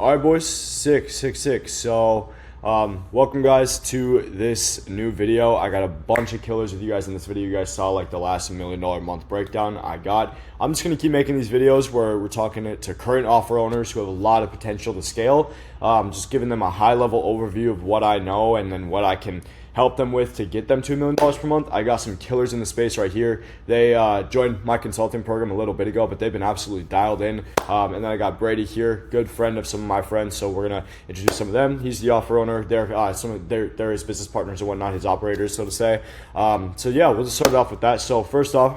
All right, boys, 666. So, welcome guys to this new video. I got a bunch of killers with you guys in this video. You guys saw like the last $1 million month breakdown I got. I'm just gonna keep making these videos where we're talking to current offer owners who have a lot of potential to scale. Just giving them a high level overview of what I know and then what I can help them with to get them to $1 million per month. I got some killers in the space right here. They joined my consulting program a little bit ago, but they've been absolutely dialed in. And then I got Brady here, good friend of some of my friends. So we're gonna introduce some of them. He's the offer owner. They're his business partners and whatnot, his operators, so to say. So yeah, we'll just start off with that. So first off,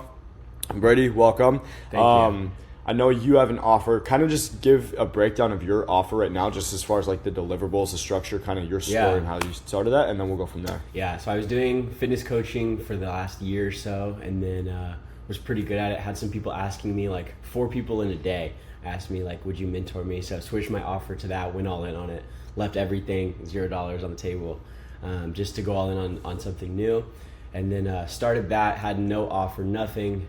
Brady, welcome. Thank you. I know you have an offer. Kind of just give a breakdown of your offer right now, just as far as like the deliverables, the structure, kind of your story and how you started that, and then we'll go from there. Yeah, so I was doing fitness coaching for the last year or so, and then was pretty good at it. Had some people asking me, like 4 people in a day asked me, like, would you mentor me? So I switched my offer to that, went all in on it, left everything, $0 on the table, just to go all in on something new. And then started that, had no offer, nothing.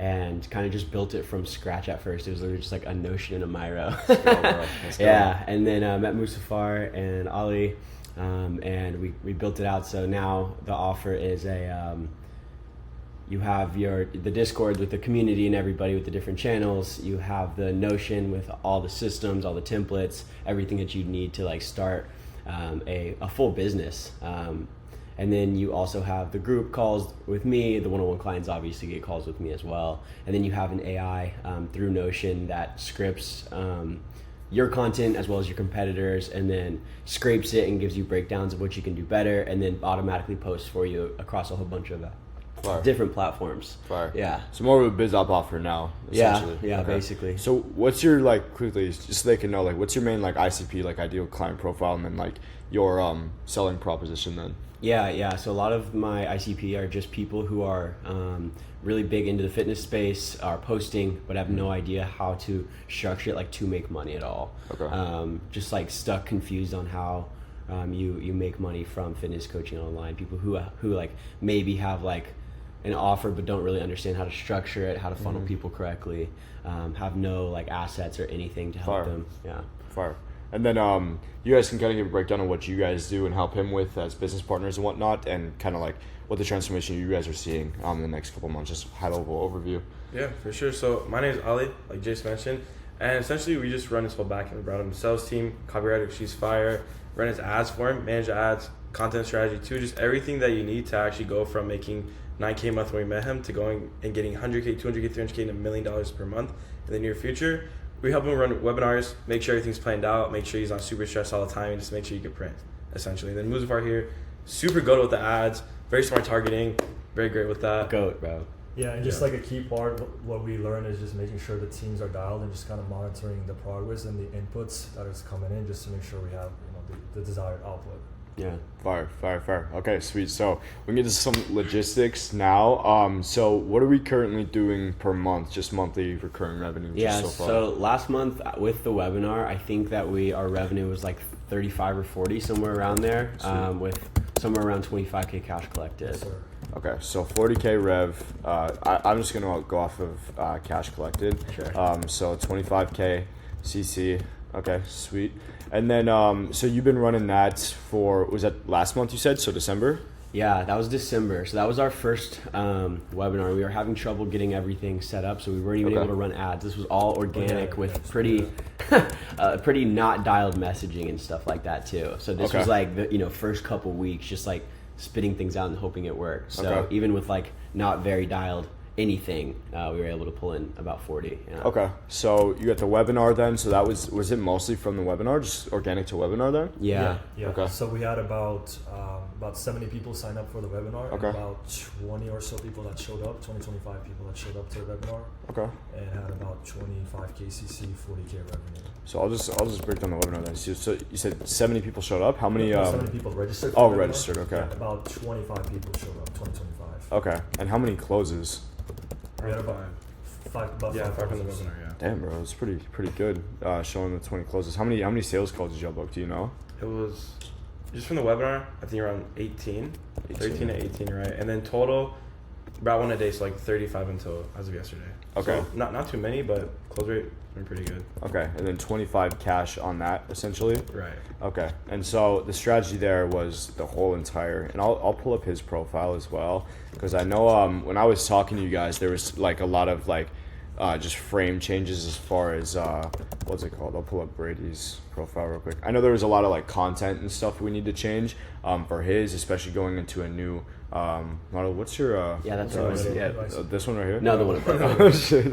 And kind of just built it from scratch at first. It was literally just like a Notion and a Miro. Let's go, bro. Let's go. Yeah, and then met Musafar and Ali, and we built it out. So now the offer is you have the Discord with the community and everybody with the different channels. You have the Notion with all the systems, all the templates, everything that you need to like start a full business. And then you also have the group calls with me. The one-on-one clients obviously get calls with me as well. And then you have an AI through Notion that scripts your content as well as your competitors, and then scrapes it and gives you breakdowns of what you can do better, and then automatically posts for you across a whole bunch of different platforms. Fire. Yeah. So more of a biz op offer now, essentially. Yeah, Okay. basically. So what's your, like, quickly, just so they can know, like, what's your main, like, ICP, like, ideal client profile, and then, like, your selling proposition then? Yeah. So a lot of my ICP are just people who are really big into the fitness space, are posting, but have no idea how to structure it, like, to make money at all. Okay. Just like stuck, confused on how you make money from fitness coaching online. People who like maybe have like an offer but don't really understand how to structure it, how to funnel people correctly, have no like assets or anything to help them. Yeah. Fire. And then you guys can kind of give a breakdown of what you guys do and help him with as business partners and whatnot, and kind of like what the transformation you guys are seeing in the next couple months, just high level overview. Yeah, for sure. So my name is Ali, like Jace mentioned, and essentially we just run his whole back end. We brought him a sales team, copywriter, she's fire, run his ads for him, manage the ads, content strategy too, just everything that you need to actually go from making $9K a month when we met him to going and getting $100K, $200K, $300K, and $1 million per month in the near future. We help him run webinars, make sure everything's planned out, make sure he's not super stressed all the time, and just make sure you can print, essentially. And then Muzafar here, super good with the ads, very smart targeting, very great with that. Goat, bro. Yeah, and just like a key part of what we learn is just making sure the teams are dialed and just kind of monitoring the progress and the inputs that is coming in, just to make sure we have the desired output. Yeah. Fire. Okay, sweet. So we can get to some logistics now. So what are we currently doing per month, just monthly recurring revenue? Yeah, so far? so last month with the webinar, I think that our revenue was like 35 or 40, somewhere around there, with somewhere around 25K cash collected. Yes, sir. Okay, so 40K rev. I'm just gonna go off of cash collected. Sure. So 25K CC. Okay, sweet. And then so you've been running that was that last month you said? So December? Yeah, that was December. So that was our first webinar. We were having trouble getting everything set up, so we weren't even able to run ads. This was all organic with pretty not dialed messaging and stuff like that too. So this was like the first couple weeks, just like spitting things out and hoping it worked. So even with like not very dialed anything, we were able to pull in about 40. Yeah. Okay, so you got the webinar then. So that was it mostly from the webinar, just organic to webinar then? Yeah. Okay. So we had about 70 people sign up for the webinar, and Okay. about 20 or so people that showed up, 25 people that showed up to the webinar, Okay. and had about 25K CC, 40K revenue. So I'll just break down the webinar then. So you said 70 people showed up. How many? 70 people registered. For the webinar. Registered. Okay. Yeah, about 25 people showed up, 25. Okay. And how many closes? We had about five on the closes. webinar, yeah. Damn, bro, it's pretty good. Showing the 20 closes. How many sales calls did y'all book? Do you know? It was just from the webinar, I think around 13 to 18, right? And then total, About one a day, so like 35 until as of yesterday. Okay. So not too many, but close rate been pretty good. Okay, and then 25 cash on that essentially. Right. Okay, and so the strategy there was the whole entire, and I'll pull up his profile as well, because I know when I was talking to you guys, there was like a lot of like just frame changes as far as what's it called? I'll pull up Brady's profile real quick. I know there was a lot of like content and stuff we need to change for his, especially going into a new model. What's your Yeah, that's Sorry, what I was. yeah. Yeah. this one right here? No, the one above. Oh, shit.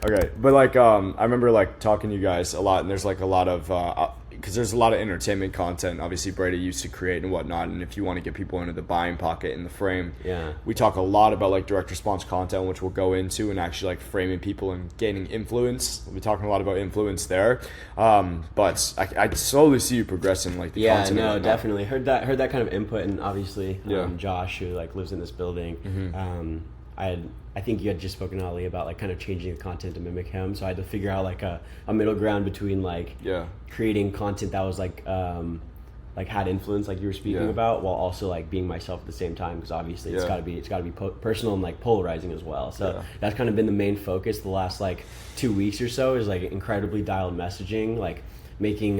Okay, but like I remember like talking to you guys a lot, and there's like a lot of because there's a lot of entertainment content obviously Brady used to create and whatnot, and if you want to get people into the buying pocket in the frame, Yeah. we talk a lot about like direct response content, which we'll go into, and actually like framing people and gaining influence. We'll be talking a lot about influence there, but I slowly see you progressing like the Yeah, content and no, whatnot. definitely heard that kind of input, and obviously Yeah. Josh, who like lives in this building, I think you had just spoken to Ali about like kind of changing the content to mimic him, so I had to figure out like a middle ground between like Yeah. creating content that was like had influence like you were speaking Yeah. about, while also like being myself at the same time, because obviously it's Yeah. got to be personal and like polarizing as well. So Yeah. that's kind of been the main focus the last like 2 weeks or so, is like incredibly dialed messaging, like making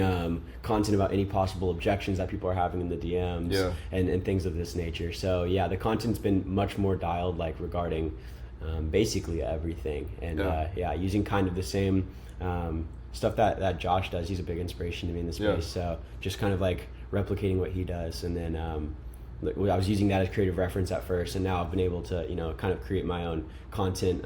content about any possible objections that people are having in the DMs, Yeah. and things of this nature. So yeah, the content's been much more dialed like regarding basically everything, and using kind of the same stuff that Josh does. He's a big inspiration to me in this space. Yeah. So just kind of like replicating what he does, and then I was using that as creative reference at first, and now I've been able to kind of create my own content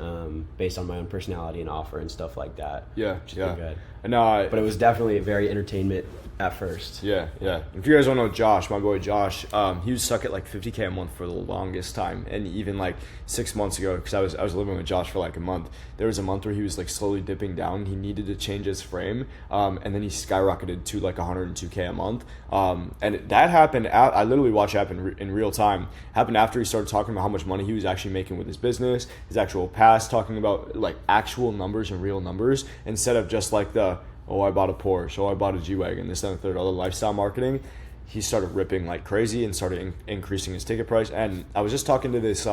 based on my own personality and offer and stuff like that. Yeah, which has yeah. been good. And But it was definitely very entertainment at first. Yeah. If you guys don't know Josh, my boy Josh, he was stuck at like 50K a month for the longest time, and even like 6 months ago, because I was living with Josh for like a month. There was a month where he was like slowly dipping down. He needed to change his frame, and then he skyrocketed to like 102K a month. And that happened. I literally watched it happen in real time. Happened after he started talking about how much money he was actually making with his business, his actual past, talking about like actual numbers and real numbers, instead of just like the, oh, I bought a Porsche, oh, I bought a G-Wagon, this, that, and the third, other lifestyle marketing. He started ripping like crazy and started increasing his ticket price. And I was just talking to this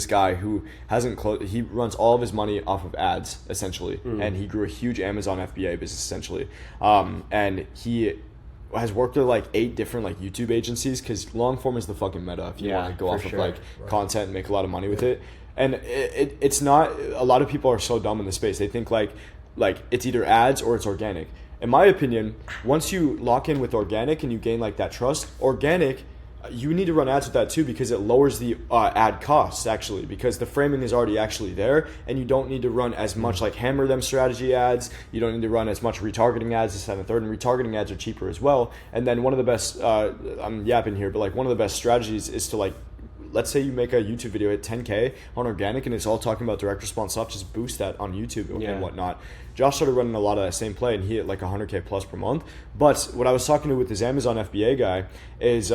guy who hasn't he runs all of his money off of ads essentially, and he grew a huge Amazon FBA business essentially, and he has worked with like 8 different like YouTube agencies, because long form is the fucking meta if you want to go off of like content and make a lot of money with it. And it's not, a lot of people are so dumb in the space. They think like it's either ads or it's organic. In my opinion, once you lock in with organic and you gain like that trust, organic, you need to run ads with that too, because it lowers the ad costs actually, because the framing is already actually there, and you don't need to run as much like hammer them strategy ads. You don't need to run as much retargeting ads, this, that, and the third, and retargeting ads are cheaper as well. And then one of the best, I'm yapping here, but like one of the best strategies is to like, let's say you make a YouTube video at 10K on organic and it's all talking about direct response stuff, just boost that on YouTube and whatnot. Josh started running a lot of that same play, and he hit like 100K plus per month. But what I was talking to with his Amazon FBA guy is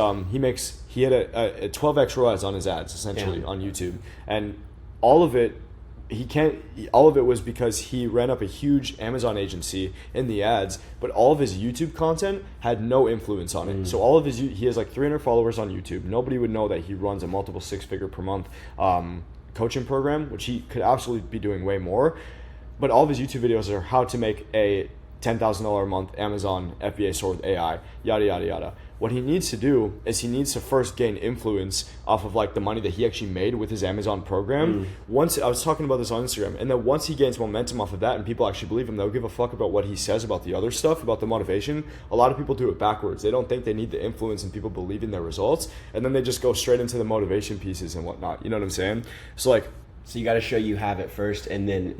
he had a 12x ROAS on his ads essentially on YouTube, and all of it was because he ran up a huge Amazon agency in the ads, but all of his YouTube content had no influence on it. So all of he has like 300 followers on YouTube. Nobody would know that he runs a multiple 6-figure per month coaching program, which he could absolutely be doing way more. But all of his YouTube videos are how to make a $10,000 a month Amazon FBA store with AI, yada, yada, yada. What he needs to do is he needs to first gain influence off of like the money that he actually made with his Amazon program. Once, I was talking about this on Instagram, and then once he gains momentum off of that and people actually believe him, they'll give a fuck about what he says about the other stuff, about the motivation. A lot of people do it backwards. They don't think they need the influence and people believe in their results, and then they just go straight into the motivation pieces and whatnot. You know what I'm saying? So you got to show you have it first, and then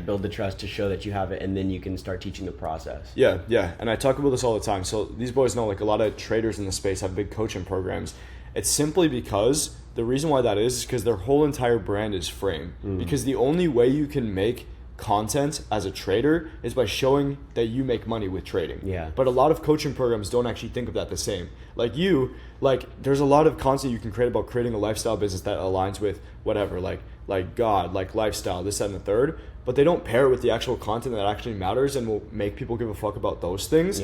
build the trust to show that you have it, and then you can start teaching the process. Yeah. And I talk about this all the time. So these boys know like a lot of traders in the space have big coaching programs. It's simply because the reason why that is because their whole entire brand is frame. Because the only way you can make content as a trader is by showing that you make money with trading. But a lot of coaching programs don't actually think of that the same. There's a lot of content you can create about creating a lifestyle business that aligns with whatever, like God, like lifestyle, this, that, and the third, but they don't pair it with the actual content that actually matters and will make people give a fuck about those things.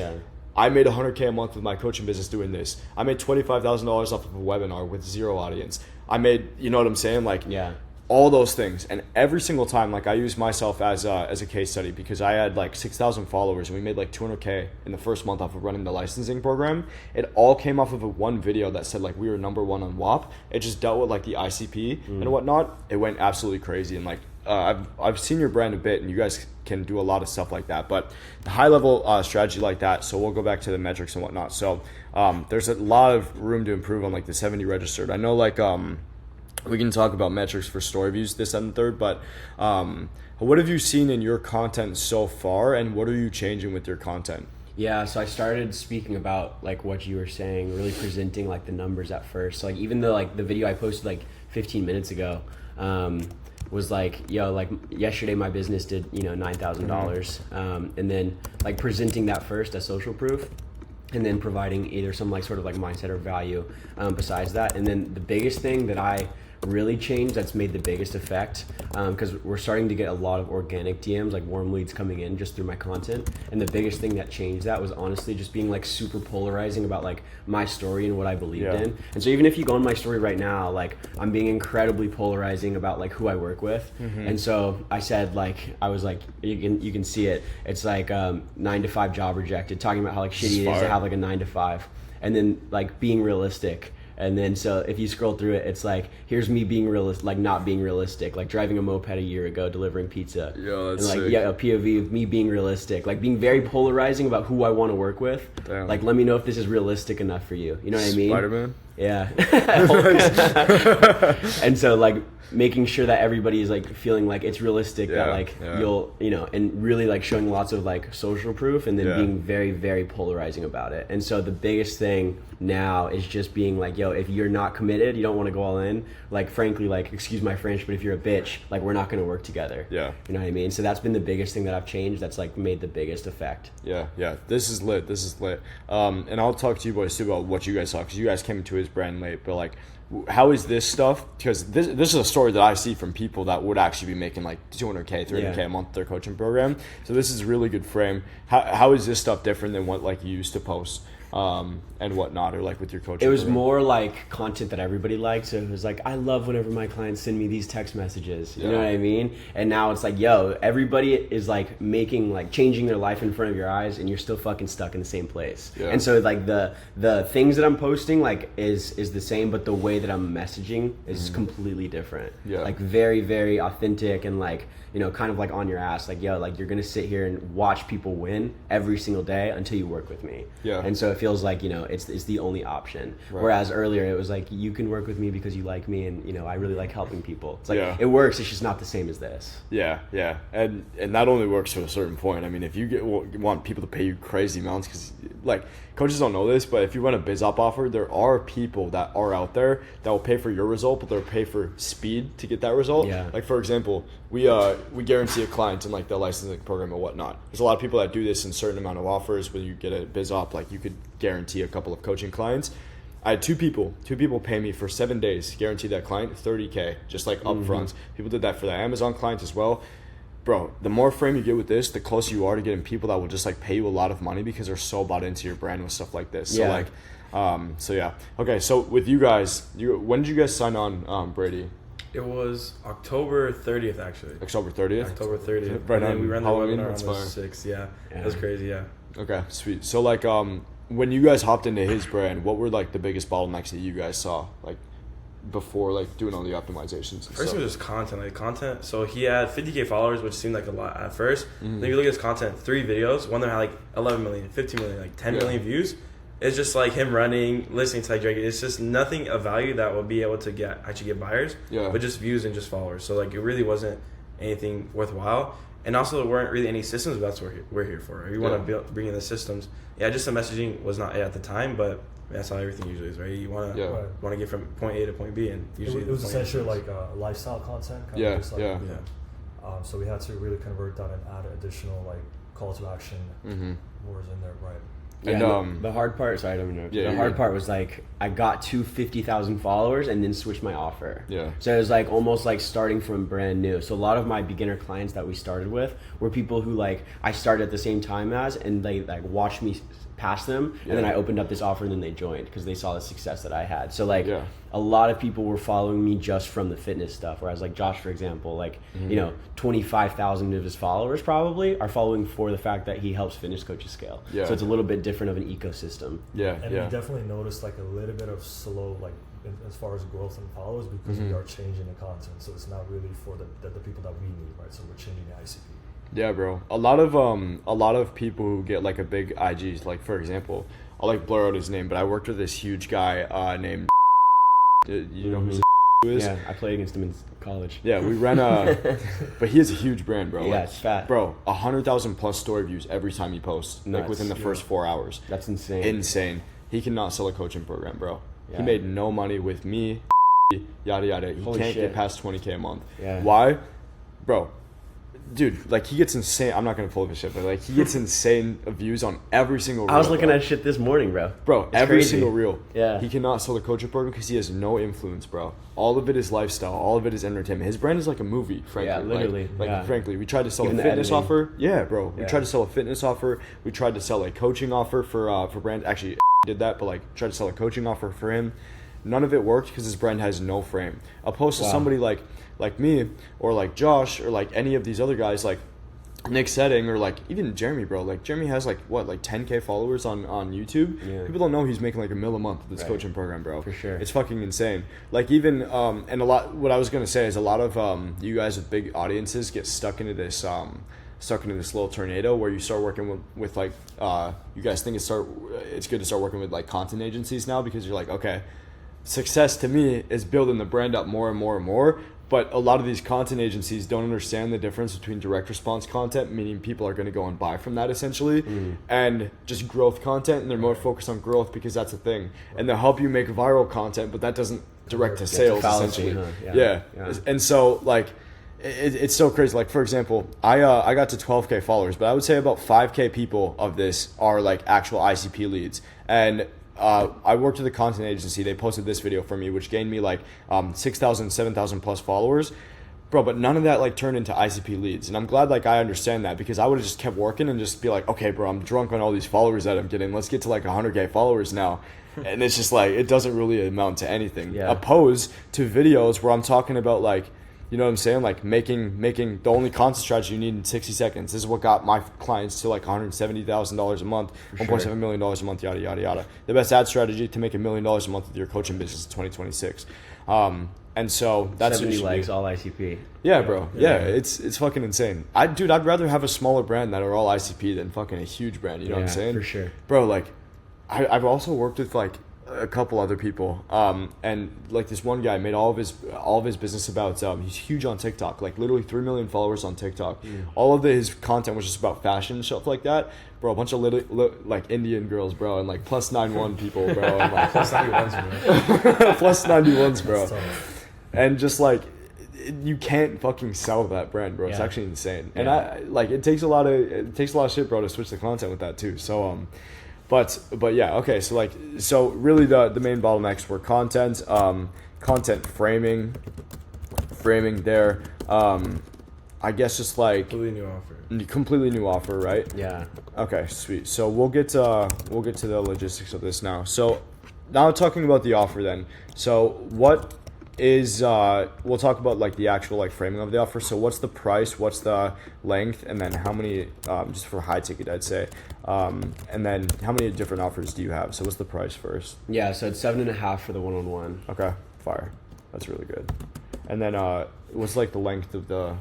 I made 100K a month with my coaching business doing this. I made $25,000 off of a webinar with 0 audience. I made, you know what I'm saying? Like, Yeah. all those things. And every single time, like I use myself as a case study because I had like 6,000 followers and we made like 200K in the first month off of running the licensing program. It all came off of one video that said like we were number one on WAP. It just dealt with like the ICP and whatnot. It went absolutely crazy. And like I've seen your brand a bit and you guys can do a lot of stuff like that. But the high level strategy like that, so we'll go back to the metrics and whatnot. So there's a lot of room to improve on like the 70 registered. I know like we can talk about metrics for story views this and the third, but what have you seen in your content so far and what are you changing with your content? Yeah, so I started speaking about like what you were saying, really presenting like the numbers at first. So like even though like the video I posted like 15 minutes ago was like, yo, like yesterday my business did, you know, $9,000. And then like presenting that first as social proof. And then providing either some like sort of like mindset or value besides that. And then the biggest thing that I really changed that's made the biggest effect, because we're starting to get a lot of organic DMs, like warm leads coming in just through my content. And the biggest thing that changed that was honestly just being like super polarizing about like my story and what I believed in. And so even if you go on my story right now, like I'm being incredibly polarizing about like who I work with. And so I said like, I was like, you can see it. It's like 9 to 5 job rejected, talking about how like shitty it is to have like a 9 to 5. And then like being realistic. And then so if you scroll through it, it's like, here's me being realistic, like not being realistic, like driving a moped a year ago, delivering pizza. Yeah, that's and like, sick. yeah, a POV of me being realistic, like being very polarizing about who I want to work with. Damn. Like, let me know if this is realistic enough for you. You know what I mean? Spider-Man? Yeah. And so like making sure that everybody is like feeling like it's realistic, that like you'll, you know, and really like showing lots of like social proof and then being very, very polarizing about it. And so the biggest thing now is just being like, yo, if you're not committed, you don't want to go all in, like frankly, like excuse my French, but if you're a bitch, like we're not going to work together. Yeah. You know what I mean? So that's been the biggest thing that I've changed that's like made the biggest effect. Yeah. This is lit. And I'll talk to you boys too about what you guys saw because you guys came into his brand late, but like how is this stuff, because this is a story that I see from people that would actually be making like 200K 300K a month their coaching program, so this is really good frame. How is this stuff different than what like you used to post and whatnot, or like with your coaching it was program? more like content that everybody liked, so it was like, I love whenever my clients send me these text messages, you know what I mean? And now it's like, yo, everybody is like making, like changing their life in front of your eyes and you're still fucking stuck in the same place. And so like the things that I'm posting like is the same, but the way that I'm messaging is completely different. Like very, very authentic and like, you know, kind of like on your ass, like, yo, like you're gonna sit here and watch people win every single day until you work with me. And so it feels like, you know, it's the only option. Whereas earlier it was like, you can work with me because you like me and, you know, I really like helping people. It's like, it works, it's just not the same as this. And that only works to a certain point. I mean, if you want people to pay you crazy amounts, because like coaches don't know this, but if you run a biz op offer, there are people that are out there that will pay for your result, but they'll pay for speed to get that result. Like for example, we guarantee a client in like the licensing program and whatnot. There's a lot of people that do this in certain amount of offers. When you get a biz op, like you could guarantee a couple of coaching clients. I had two people pay me for 7 days, guarantee that client $30K, just like upfront. People did that for the Amazon clients as well. Bro, the more frame you get with this, the closer you are to getting people that will just like pay you a lot of money because they're so bought into your brand with stuff like this. So like, Okay, so with you guys, when did you guys sign on Brady? It was October 30th, actually. October 30th? October 30th. Right And then on we ran the Halloween? webinar on That's the fire. 6th. It was crazy, Okay, sweet. So like, when you guys hopped into his brand, what were like the biggest bottlenecks that you guys saw, like before like doing all the optimizations and First stuff? it was just content. So he had 50K followers, which seemed like a lot at first. Then you look at his content, 3 videos, one that had like 11 million, 15 million, like 10 million views. It's just like him running, listening to like Drake. It's just nothing of value that will be able to actually get buyers, but just views and just followers. So like it really wasn't anything worthwhile. And also there weren't really any systems, but that's what we're here for. If you want to bring in the systems, just the messaging was not it at the time, but that's how everything usually is, right? You want to get from point A to point B, and usually it was essentially like lifestyle content. So we had to really convert that and add additional like call to action words in there, right? Yeah, and the hard part, sorry, I don't know. The hard part was like, I got to 50,000 followers and then switched my offer. So it was like almost like starting from brand new. So a lot of my beginner clients that we started with were people who like, I started at the same time as, and they like watched me past them, and then I opened up this offer and then they joined because they saw the success that I had. So like a a lot of people were following me just from the fitness stuff. Whereas like Josh, for example, like, 25,000 of his followers probably are following for the fact that he helps fitness coaches scale. Yeah. So it's a little bit different of an ecosystem. Yeah, And we definitely noticed like a little bit of slow, like as far as growth in followers, because we are changing the content. So it's not really for the people that we need, right? So we're changing the ICP. Yeah, bro. A lot of people who get like a big IG, like for example, I'll like blur out his name, but I worked with this huge guy named. You know who is? Yeah, I played against him in college. Yeah, we ran but he has a huge brand, bro. Yeah, like, it's fat. Bro, 100,000 plus story views every time he posts, like Nuts. within the first 4 hours. That's insane. Insane. He cannot sell a coaching program, bro. Yeah. He made no money with me, yada yada. He Holy can't shit. get past 20K a month. Yeah. Why? Bro, dude, like he gets insane. I'm not gonna pull up his shit, but like he gets insane views on every single reel. I was looking bro. at shit this morning, bro. Bro, It's every crazy. single reel. Yeah. He cannot sell the coaching program because he has no influence, bro. All of it is lifestyle. All of it is entertainment. His brand is like a movie, frankly. Yeah, literally. Like Yeah. frankly, we tried to sell Even a the fitness editing. offer. Yeah, bro. We Yeah. tried to sell a fitness offer. We tried to sell a coaching offer for brand. Actually, did that, but like tried to sell a coaching offer for him. None of it worked because his brand has no frame. Opposed to Wow. somebody like me or like Josh or like any of these other guys like Nick Setting or like even Jeremy, bro. Like Jeremy has like 10K followers on YouTube. Yeah. People don't know he's making like $1 million a month with this Right. coaching program, bro. For sure. It's fucking insane. Like even and a lot. What I was gonna say is a lot of you guys with big audiences get stuck into this little tornado where you start working with like you guys think it's good to start working with like content agencies now because you're like, okay, success to me is building the brand up more and more and more. But a lot of these content agencies don't understand the difference between direct response content, meaning people are going to go and buy from that essentially, and just growth content, and they're more focused on growth because that's a thing. And they'll help you make viral content, but that doesn't direct to sales fallacy, essentially. huh? Yeah. Yeah. And so like it's so crazy. Like for example, I got to 12K followers, but I would say about 5K people of this are like actual ICP leads. And I worked with a content agency. They posted this video for me, which gained me like 6,000, 7,000 plus followers. Bro, but none of that like turned into ICP leads. And I'm glad like I understand that because I would have just kept working and just be like, okay, bro, I'm drunk on all these followers that I'm getting. Let's get to like 100K followers now. And it's just like, it doesn't really amount to anything. Yeah. Opposed to videos where I'm talking about like, you know what I'm saying? Like making the only content strategy you need in 60 seconds. This is what got my clients to like $170,000 a month, $1.7 million a month, yada, yada, yada. The best ad strategy to make $1 million a month with your coaching business in 2026. And so that's 70 what you likes, should do. all ICP. Yeah, bro. Yeah, it's fucking insane. I'd rather have a smaller brand that are all ICP than fucking a huge brand. You know what I'm saying? For sure. Bro, like, I've also worked with like a couple other people, and like this one guy made all of his business about. He's huge on TikTok, like literally 3 million followers on TikTok. All of his content was just about fashion and stuff like that, bro. A bunch of like Indian girls, bro, and like plus 91 people, bro, and like Plus 91s, bro. plus 91s, bro, That's tough. and just like. You can't fucking sell that brand, bro. It's Yeah. actually insane, and Yeah. I like it takes a lot of shit, bro, to switch the content with that too. So but yeah, okay. So really the main bottlenecks were content, content framing there. I guess just like completely new offer, right? Yeah. Okay, sweet. So we'll get to the logistics of this now. So now talking about the offer then. So what is we'll talk about like the actual like framing of the offer. So what's the price, what's the length, and then how many just for high ticket I'd say, and then how many different offers do you have? So what's the price first? Yeah, so it's 7.5 for the one-on-one. Okay, fire, that's really good. And then what's like the length of the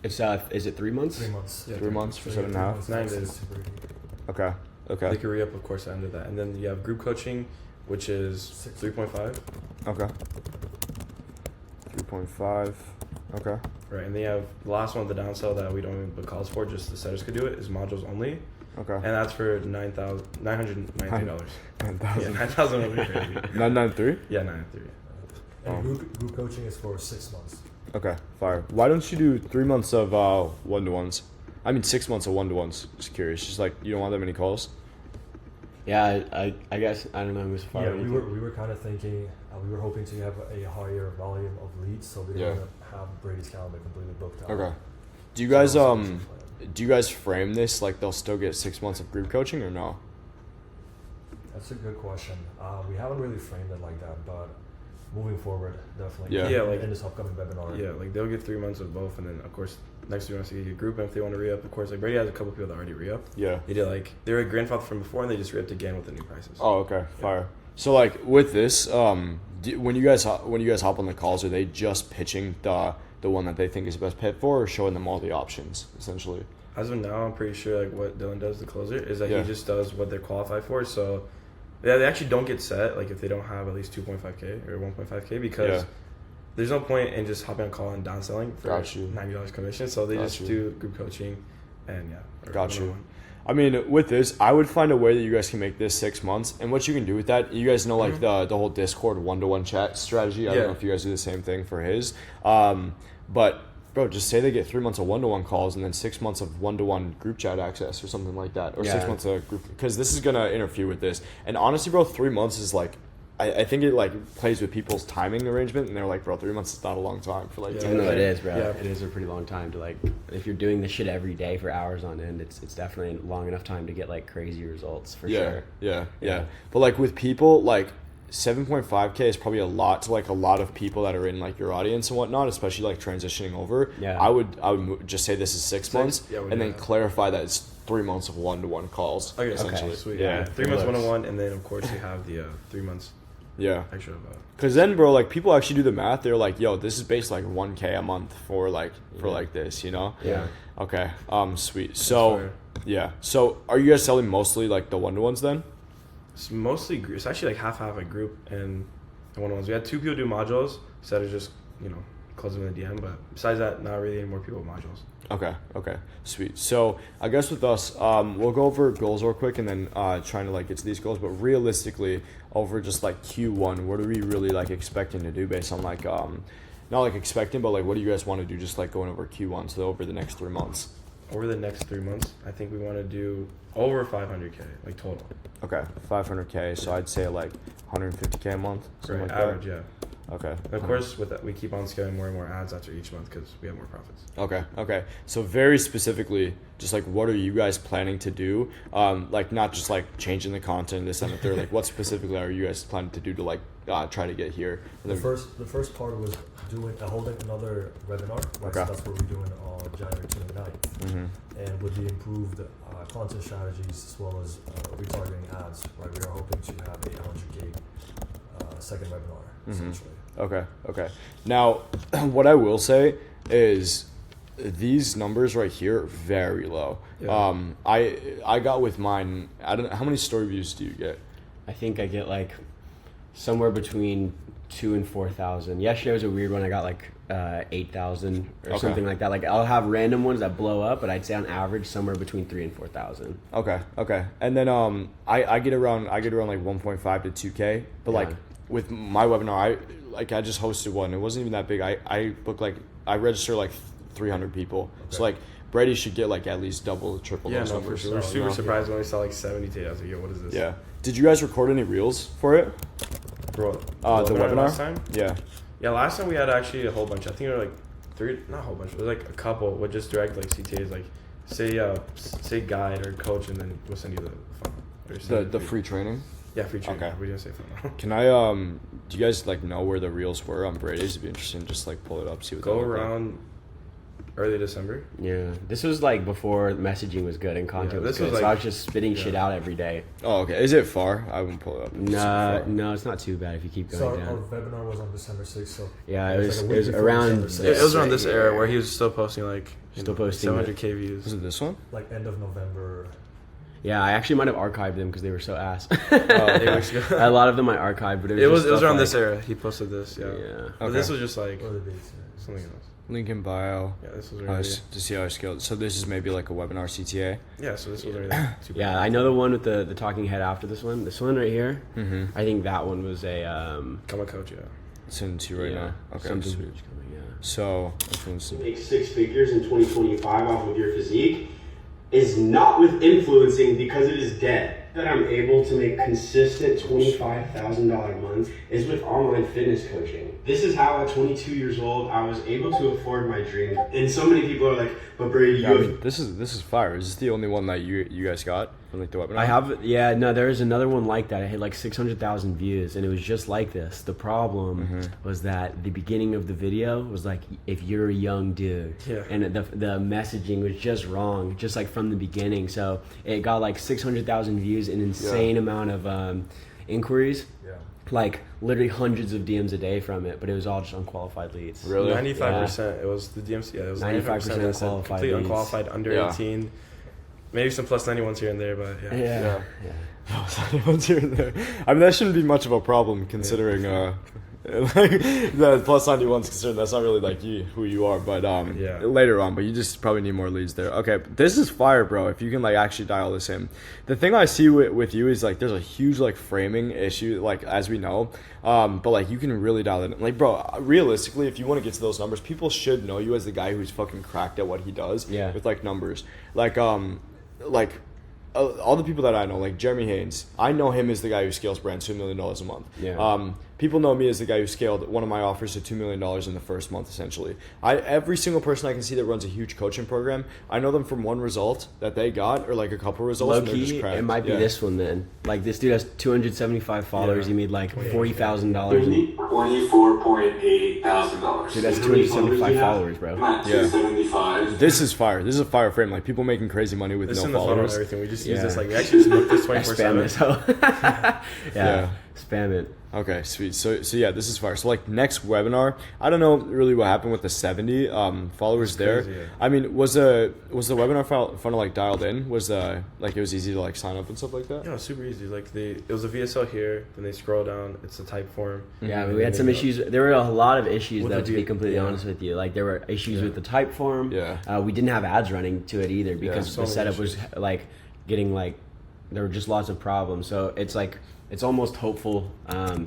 It's is it 3 months? 3 months. Yeah, 3 months for 7.5? 9 days. Okay They can re-up, of course, under that. And then you have group coaching, which is 3.5. okay 3.5 okay Right, and then you have the last one, the downsell that we don't even put calls for, just the setters could do it, is modules only. okay And that's for $9,993. Yeah, 9,000 $9,000 would be crazy. 993 Yeah, 993. And group coaching is for 6 months. Okay, fire. Why don't you do 3 months of one-to-ones? I mean 6 months of one-to-ones. Just curious. Just like you don't want that many calls. Yeah, I guess I don't know who's far. Yeah, we were kind of thinking, we were hoping to have a higher volume of leads, so we didn't want to have Brady's calendar completely booked out. Okay. Do you guys frame this like they'll still get 6 months of group coaching or no? That's a good question. We haven't really framed it like that, but moving forward, definitely. Yeah. Yeah, like- in this upcoming webinar. Yeah, like they'll get 3 months of both, and then of course next 3 months you get your group, and if they want to re-up, of course, like Brady has a couple people that already re-up. Yeah. They did like they were grandfathered from before, and they just re-upped again with the new prices. Oh, okay, fire. So like with this, when you guys hop on the calls, are they just pitching the one that they think is the best pit for, or showing them all the options essentially? As of now, I'm pretty sure like what Dylan does, the closer, is that Yeah. he just does what they're qualified for. So yeah, they actually don't get set like if they don't have at least 2.5K or 1.5K because Yeah. there's no point in just hopping on call and downselling for Got you. $90 commission. So they Got just you. do group coaching, and yeah. or Got you. one-on-one. I mean, with this, I would find a way that you guys can make this 6 months. And what you can do with that, you guys know like the whole Discord one-to-one chat strategy. I don't Yeah. know if you guys do the same thing for his. But bro, just say they get 3 months of one-to-one calls and then 6 months of one-to-one group chat access or something like that, or 6 Yeah. months of group, because this is gonna interfere with this. And honestly, bro, 3 months is like, I think it like plays with people's timing arrangement, and they're like, bro, 3 months is not a long time for like. Yeah. Even though it is, bro, Yeah. it is a pretty long time to like. If you're doing this shit every day for hours on end, it's definitely long enough time to get like crazy results for yeah, sure. yeah. Yeah. But like with people, like 7.5K is probably a lot to like a lot of people that are in like your audience and whatnot, especially like transitioning over. Yeah. I would just say this is 6 months, Yeah, we and do then that. clarify that it's 3 months of one-to-one calls. Okay, essentially. sweet. Yeah. Yeah, 3 months Works. 101, and then of course you have the 3 months Yeah. extra of Because then, bro, like people actually do the math. They're like, yo, this is based like 1K a month for like this, you know? Yeah. Okay. Sweet. So fair. yeah. So are you guys selling mostly like the one-to-ones then? It's mostly it's actually like half a group and one-on-ones. We had 2 people do modules instead of just close them in the DM. But besides that, not really any more people with modules. Okay, sweet. So I guess with us, we'll go over goals real quick and then trying to like get to these goals. But realistically, over just like Q1, what are we really like expecting to do based on like not like expecting, but like what do you guys want to do just like going over Q1, so over the next 3 months? Over the next 3 months, I think we want to do over 500K like total. Okay, 500K. So I'd say like 150K a month, something Right, like average, that. yeah. Okay. And of course, with that, we keep on scaling more and more ads after each month because we have more profits. Okay. So very specifically, just like what are you guys planning to do? Like not just like changing the content, this and the third. Like what specifically are you guys planning to do to like try to get here? The first part was holding another webinar. Right, Okay. so that's what we're doing on January 29th. And with the improved content strategies as well as retargeting ads, right, we are hoping to have a 100K second webinar essentially. Okay. Now, what I will say is these numbers right here are very low. Yeah. I got with mine. I don't know how many story views do you get? I think I get like somewhere between 2,000 and 4,000. Yesterday was a weird one. I got like 8,000 or Okay. something like that. Like I'll have random ones that blow up, but I'd say on average somewhere between 3,000 and 4,000. Okay. And then I get around like 1.5 to 2K. But like Yeah. with my webinar, I just hosted one. It wasn't even that big. I booked like I register like 300 people. So like Brady should get like at least double, triple Yeah, those no, numbers. for sure. We're super No? surprised when we saw like 70K. I was like, yo, what is this? Yeah. Did you guys record any reels for it? Bro, The webinar? last time? Yeah. Yeah, last time we had actually a whole bunch. I think there were like 3, not a whole bunch. It was like a couple with just direct like CTAs, like say guide or coach, and then we'll send you the funnel. Or send The you- free training. Yeah, free training. Okay. We didn't say funnel. Can I do you guys like know where the reels were on Brady's? It'd be interesting to just like pull it up, see what Go they look like. around early December. Yeah, this was like before messaging was good and content Yeah, was this good. was So I like- was just spitting shit out every day. Oh, okay. Is it far? I wouldn't pull it up. It's super far. No, it's not too bad if you keep going So our down. webinar was on December 6th. So Yeah, it it was was like a it week was before around. December It was around this yeah. era where he was still posting like Still posting 700K views. Was it this one? like end of November. Yeah, I actually might have archived them because they were so ass. Yeah. A lot of them I archived, but It was just stuff around like- this era. He posted this. Yeah. Yeah. But this was just like Early days. Yeah. something else. Link in bio. Yeah, this was already. To see how I scaled. So this is maybe like a webinar CTA. Yeah, so this was already like super. Yeah, I know the one with the talking head after this one. This one right here. Mm-hmm. I think that one was a Become a coach, yeah. Send it to you right now. Okay, something sweet. huge coming, yeah. So this one's Make 6 figures in 2025 off of your physique is not with influencing because it is dead. that I'm able to make consistent $25,000 a month is with online fitness coaching. This is how at 22 years old I was able to afford my dream. And so many people are like, but Brady, Yeah, I mean, this is fire. Is this the only one that you guys got from like the webinar? I have, there is another one like that. It had like 600,000 views, and it was just like this. The problem was that the beginning of the video was like, if you're a young dude, and the messaging was just wrong, just like from the beginning. So it got like 600,000 views, an insane amount of inquiries. Like literally hundreds of DMs a day from it, but it was all just unqualified leads. Really? 95%. It was the DMs. Yeah, it was 95% unqualified complete leads. unqualified under 18. Maybe some plus 91s here and there, but Yeah. Plus 91s here and there. I mean, that shouldn't be much of a problem considering like the plus 91s considering that's not really like who you are, but later on, but you just probably need more leads there. Okay, this is fire, bro. If you can like actually dial this in. The thing I see with you is like there's a huge like framing issue, like as we know, but like you can really dial it in. Like, bro, realistically, if you want to get to those numbers, people should know you as the guy who's fucking cracked at what he does with like numbers. Like all the people that I know, like Jeremy Haynes, I know him as the guy who scales brands to $1 million a month. People know me as the guy who scaled one of my offers to $2 million in the first month, essentially. Every single person I can see that runs a huge coaching program, I know them from one result that they got, or like a couple results. Low and they're key, just cracked. it might be this one then. Like this dude has 275 followers. He made like $40,000. $24,800. Dude, that's 275 followers, bro. This is fire. This is a fire frame. Like people making crazy money with this no in the funnel and followers. everything. We just use this like we actually just book this 24/7. Spam this hoe. Spam it. Okay, sweet. So yeah, this is fire. So like next webinar, I don't know really what happened with the 70 followers there. Crazy, yeah. I mean, was the webinar funnel like dialed in? Was like it was easy to like sign up and stuff like that? Yeah, it was super easy. Like it was a VSL here, then they scroll down, it's the type form. Yeah, I mean, we had some issues. There were a lot of issues though, to be completely honest with you. Like there were issues with the type form. Yeah. We didn't have ads running to it either because the setup was like getting like there were just lots of problems. So it's like it's almost hopeful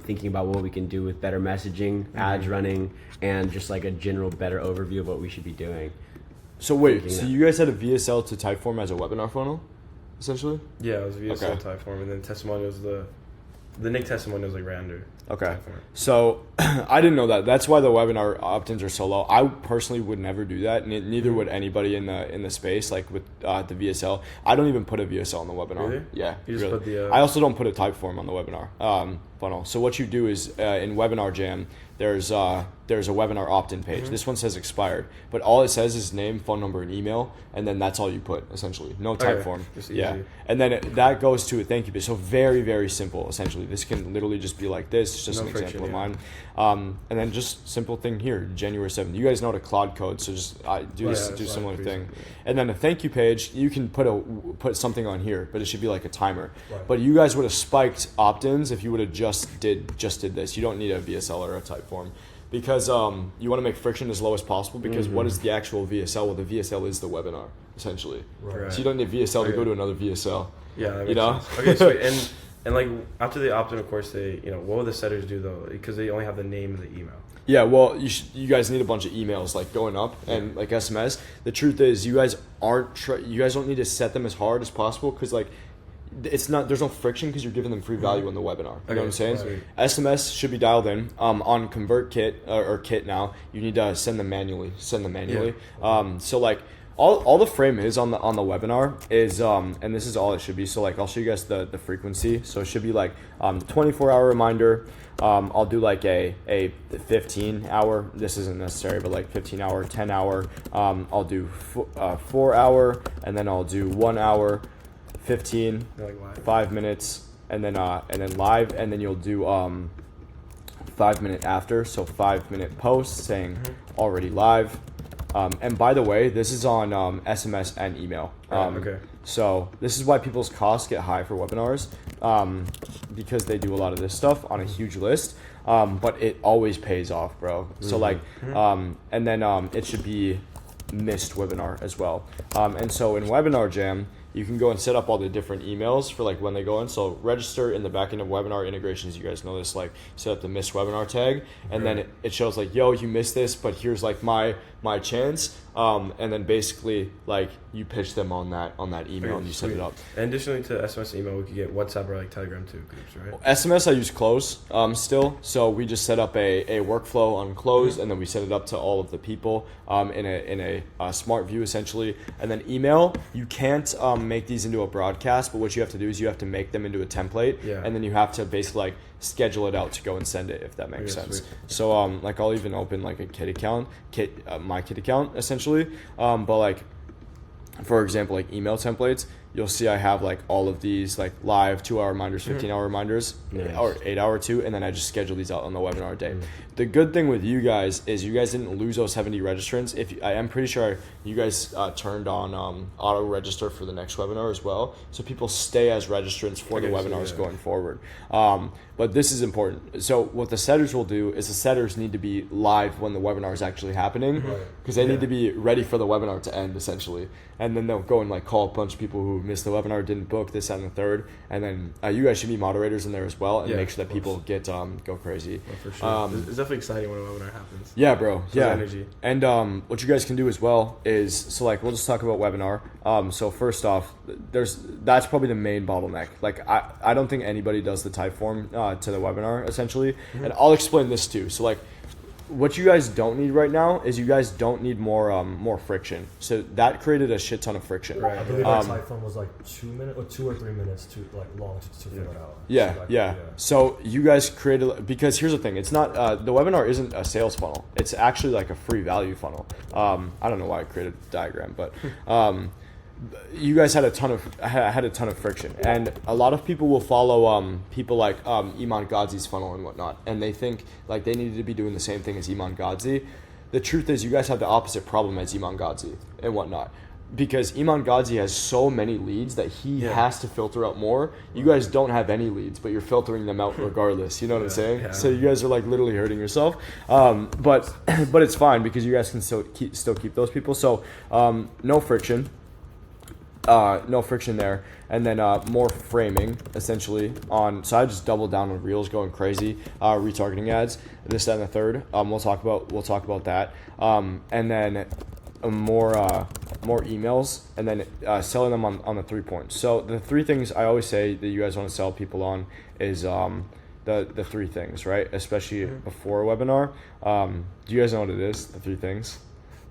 thinking about what we can do with better messaging, ads running, and just like a general better overview of what we should be doing. So wait, so you guys had a VSL to Typeform as a webinar funnel, essentially? Yeah, it was VSL Typeform, and then testimonials, the Nick testimonials like ran under. Okay, so I didn't know that. That's why the webinar opt-ins are so low. I personally would never do that. Neither would anybody in the space, like with the VSL. I don't even put a VSL on the webinar. Really? Yeah, you just put the. I also don't put a type form on the webinar funnel. So what you do is in Webinar Jam, there's a webinar opt-in page. This one says expired, but all it says is name, phone number, and email, and then that's all you put essentially. No type form. Just easy. Yeah, and then that goes to a thank you page. So very, very simple. Essentially, this can literally just be like this. It's just an example of mine. And then just simple thing here, January 7th. You guys know how to cloud code, so just do similar thing. And then a thank you page, you can put something on here, but it should be like a timer. Right. But you guys would have spiked opt-ins if you would have just did this. You don't need a VSL or a type form. Because you want to make friction as low as possible, because what is the actual VSL? Well, the VSL is the webinar, essentially. Right. So you don't need VSL to go to another VSL. Yeah, that you know? sense. Okay, sweet. And like after the opt-in, of course, they what will the setters do though? Because they only have the name and the email. Yeah, well, you guys need a bunch of emails like going up and like SMS. The truth is, you guys don't need to set them as hard as possible, because like it's not, there's no friction because you're giving them free value on the webinar. You know what I'm saying? Right. SMS should be dialed in. On ConvertKit or Kit now, you need to send them manually. So like all the frame is on the webinar is and this is all it should be. So like I'll show you guys the frequency. So it should be like 24-hour reminder. I'll do like a 15-hour. This isn't necessary, but like 15-hour, 10-hour. I'll do 4-hour, and then I'll do 1 hour. 15, like 5 minutes, and then live, and then you'll do 5 minute after, so 5 minute post saying already live. And by the way, this is on SMS and email. So this is why people's costs get high for webinars, because they do a lot of this stuff on a huge list. But it always pays off, bro. So like, and then it should be missed webinar as well. And so in Webinar Jam, you can go and set up all the different emails for like when they go in. So register in the back end of webinar integrations. You guys know this, like set up the missed webinar tag, and then it shows like, yo, you missed this, but here's like my my chance. And then basically like you pitch them on that email Okay, and you set it up. And additionally to SMS and email, we could get WhatsApp or like Telegram too groups, right? SMS I use Close still, so we just set up a workflow on Close, and then we set it up to all of the people in a smart view essentially. And then email, you can't make these into a broadcast, but what you have to do is you have to make them into a template, and then you have to basically like schedule it out to go and send it, if that makes sense. Sweet. So like I'll even open like a my kit account essentially, but like for example like email templates, you'll see I have like all of these like live 2-hour reminders, 15-hour reminders, or 8-hour too, and then I just schedule these out on the webinar day. The good thing with you guys is you guys didn't lose those 70 registrants. I am pretty sure you guys turned on auto register for the next webinar as well, so people stay as registrants for the webinars going forward. But this is important. So what the setters will do is the setters need to be live when the webinar is actually happening, because they need to be ready for the webinar to end essentially, and then they'll go and like call a bunch of people who missed the webinar, didn't book, this, that, and the third, and then you guys should be moderators in there as well, and make sure that people get go crazy. For sure. It's definitely exciting when a webinar happens. Yeah, bro. So energy. And what you guys can do as well is, so like we'll just talk about webinar. So first off, that's probably the main bottleneck. Like I don't think anybody does the type form to the webinar essentially, and I'll explain this too. So like, what you guys don't need right now is you guys don't need more friction. So that created a shit ton of friction. I believe our type form was like 2 minutes or 2 or 3 minutes to like long to figure it out. Yeah. So you guys created, because here's the thing, it's not the webinar isn't a sales funnel. It's actually like a free value funnel. I don't know why I created a diagram, but you guys had a ton of friction, and a lot of people will follow people like Iman Gadzhi's funnel and whatnot, and they think like they needed to be doing the same thing as Iman Gadzhi. The truth is you guys have the opposite problem as Iman Gadzhi and whatnot, because Iman Gadzhi has so many leads that he has to filter out more. You guys don't have any leads, but you're filtering them out regardless. You know what I'm saying? Yeah. So you guys are like literally hurting yourself. But it's fine because you guys can still keep those people. So no friction. No friction there, and then more framing essentially on. So I just doubled down on reels, going crazy, retargeting ads, this, that, and the third. We'll talk about that, and then more emails, and then selling them on the 3 points. So the 3 things I always say that you guys want to sell people on is the 3 things, right? Especially before a webinar. Do you guys know what it is? The 3 things,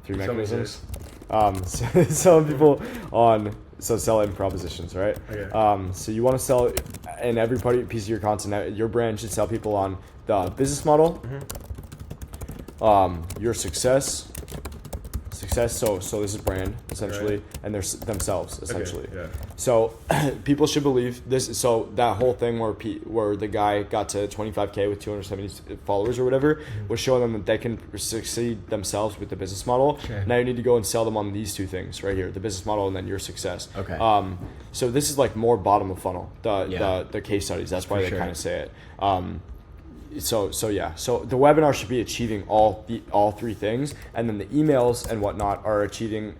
3 mechanisms. So some people on. So selling propositions, right? Okay. So you want to sell in every piece of your content. Your brand should sell people on the business model, your success. So this is brand essentially, and they're themselves essentially. Okay, yeah. So people should believe this. So that whole thing where the guy got to 25K with 270 followers or whatever was showing them that they can succeed themselves with the business model. Okay. Now you need to go and sell them on these 2 things right here: the business model and then your success. Okay. So this is like more bottom of funnel. The case studies. That's why they kind of say it. So the webinar should be achieving all 3 things, and then the emails and whatnot are achieving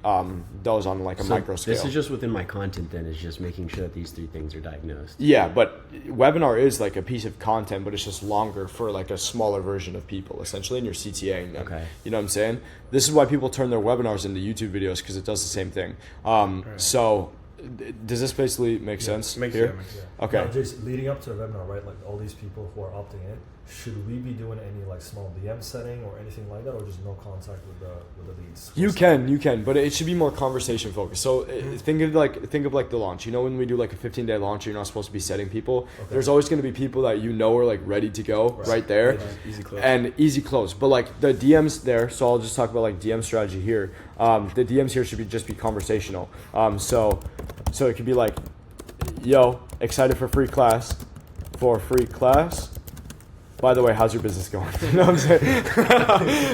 those on like a micro scale. This is just within my content then, is just making sure that these 3 things are diagnosed. Yeah, but webinar is like a piece of content, but it's just longer for like a smaller version of people essentially, and you're CTAing them. Okay. You know what I'm saying? This is why people turn their webinars into YouTube videos, because it does the same thing. So does this basically make sense? Makes here? sense. Okay. Now, Jason, leading up to a webinar, right? Like all these people who are opting in, should we be doing any like small DM setting or anything like that, or just no contact with the leads? You can, but it should be more conversation focused. So think of like the launch. You know, when we do like a 15-day launch, you're not supposed to be setting people. Okay. There's always going to be people that you know are like ready to go right there, easy close. But like the DMs there. So I'll just talk about like DM strategy here. The DMs here should just be conversational. So it could be like, yo, excited for free class. By the way, how's your business going? You know what I'm saying?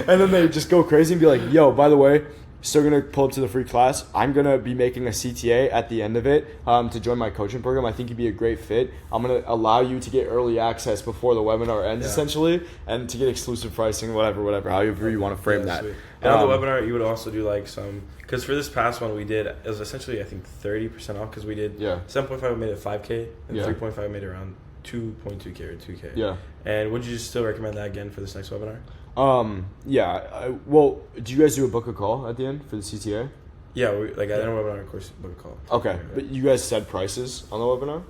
And then they just go crazy and be like, yo, by the way, still going to pull up to the free class. I'm going to be making a CTA at the end of it to join my coaching program. I think you'd be a great fit. I'm going to allow you to get early access before the webinar ends, essentially, and to get exclusive pricing, whatever, however you want to frame that. Sweet. And on the webinar, you would also do like some, because for this past one we did, it was essentially, I think, 30% off, because we did 7.5 we made it 5K, and 3.5 made it around 2.2K or 2K. Yeah. And would you still recommend that again for this next webinar? Well, do you guys do a book a call at the end for the CTA? Yeah, like at the end of the webinar, of course, book a call. Okay, but you guys said prices on the webinar?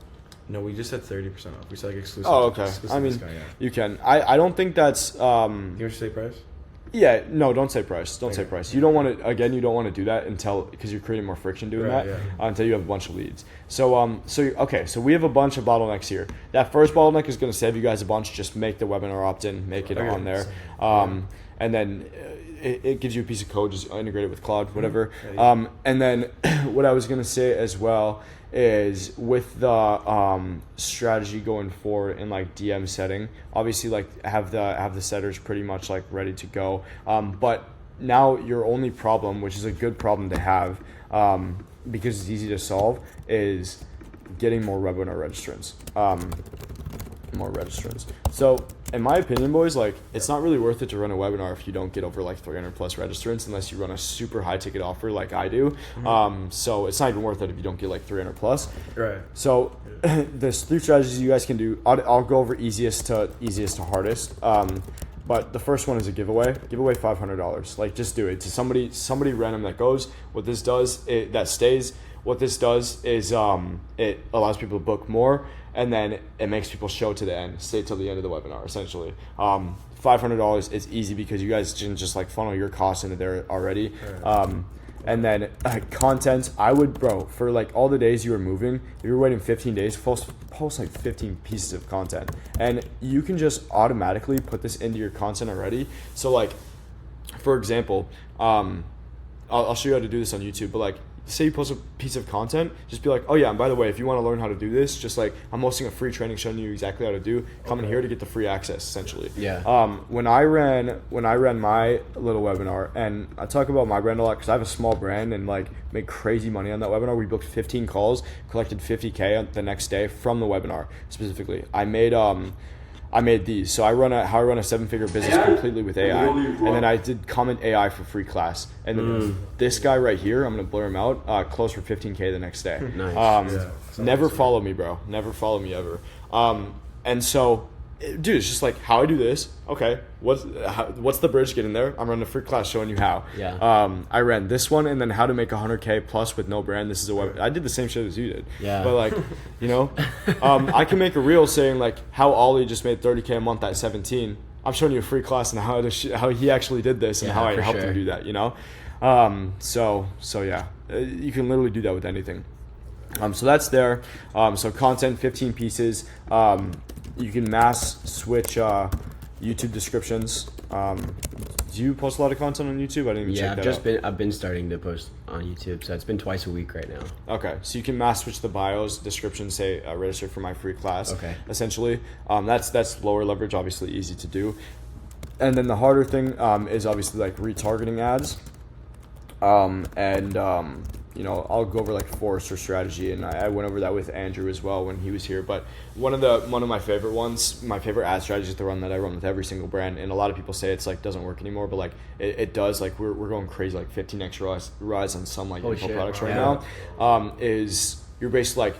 No, we just said 30% off. We said like exclusive. Oh, okay. Exclusive I mean, discount, yeah. you can. I don't think that's. You want to say price? Yeah, no, don't say price. Don't say Okay. price. You don't want to. Again, you don't want to do that until because you're creating more friction doing Right, that yeah. until you have a bunch of leads. So so we have a bunch of bottlenecks here. That first bottleneck is going to save you guys a bunch. Just make the webinar opt-in, make it Okay. on there, and then it gives you a piece of code. Just integrate it with Cloud, whatever. Yeah. And then what I was going to say as well is with the strategy going forward in like DM setting, obviously like have the setters pretty much like ready to go, but now your only problem, which is a good problem to have, because it's easy to solve, is getting more webinar registrants. So in my opinion, boys, like it's not really worth it to run a webinar if you don't get over like 300 plus registrants, unless you run a super high ticket offer like I do. So it's not even worth it if you don't get like 300 plus. Right. So there's 3 strategies you guys can do. I'll go over easiest to hardest. But the first one is a giveaway. Give away $500. Like just do it to somebody random that goes. What this does, that stays. What this does is it allows people to book more, and then it makes people show to the end, stay till the end of the webinar, essentially. $500 is easy because you guys can just like funnel your costs into there already. And then content, I would, bro, for like all the days you were moving, if you're waiting 15 days, post like 15 pieces of content. And you can just automatically put this into your content already. So like, for example, I'll show you how to do this on YouTube, but like, say you post a piece of content, just be like, oh yeah, and by the way, if you want to learn how to do this, just like I'm hosting a free training showing you exactly how to do, come in here to get the free access, essentially. Yeah. When I ran my little webinar, and I talk about my brand a lot because I have a small brand and like made crazy money on that webinar. We booked 15 calls, collected 50K the next day from the webinar specifically. I made these. So how I run a 7-figure business completely with AI. And then I did comment AI for free class. And then this guy right here, I'm going to blur him out, closed for 15K the next day. Nice. Never follow me, bro. Never follow me ever. And so, dude, it's just like how I do this. Okay, what's the bridge getting there? I'm running a free class showing you how. Yeah. I ran this one, and then how to make 100K plus with no brand. This is a web. I did the same shit as you did. Yeah. But like, you know, I can make a reel saying like how Ollie just made 30K a month at 17. I'm showing you a free class and how he actually did this and how I helped him do that. You know, so yeah, you can literally do that with anything. So that's there. So content, 15 pieces. You can mass switch YouTube descriptions. Do you post a lot of content on YouTube? I didn't even check that out. I've been starting to post on YouTube, so it's been twice a week right now. Okay, so you can mass switch the bios, descriptions, say register for my free class. Okay. Essentially, that's lower leverage, obviously easy to do. And then the harder thing is obviously like retargeting ads. You know, I'll go over like Forrester strategy, and I went over that with Andrew as well when he was here. But one of my favorite ones, my favorite ad strategies to run that I run with every single brand, and a lot of people say it's like doesn't work anymore, but like it does. Like we're going crazy, like 15x rise on some like info products right now. Is you're basically like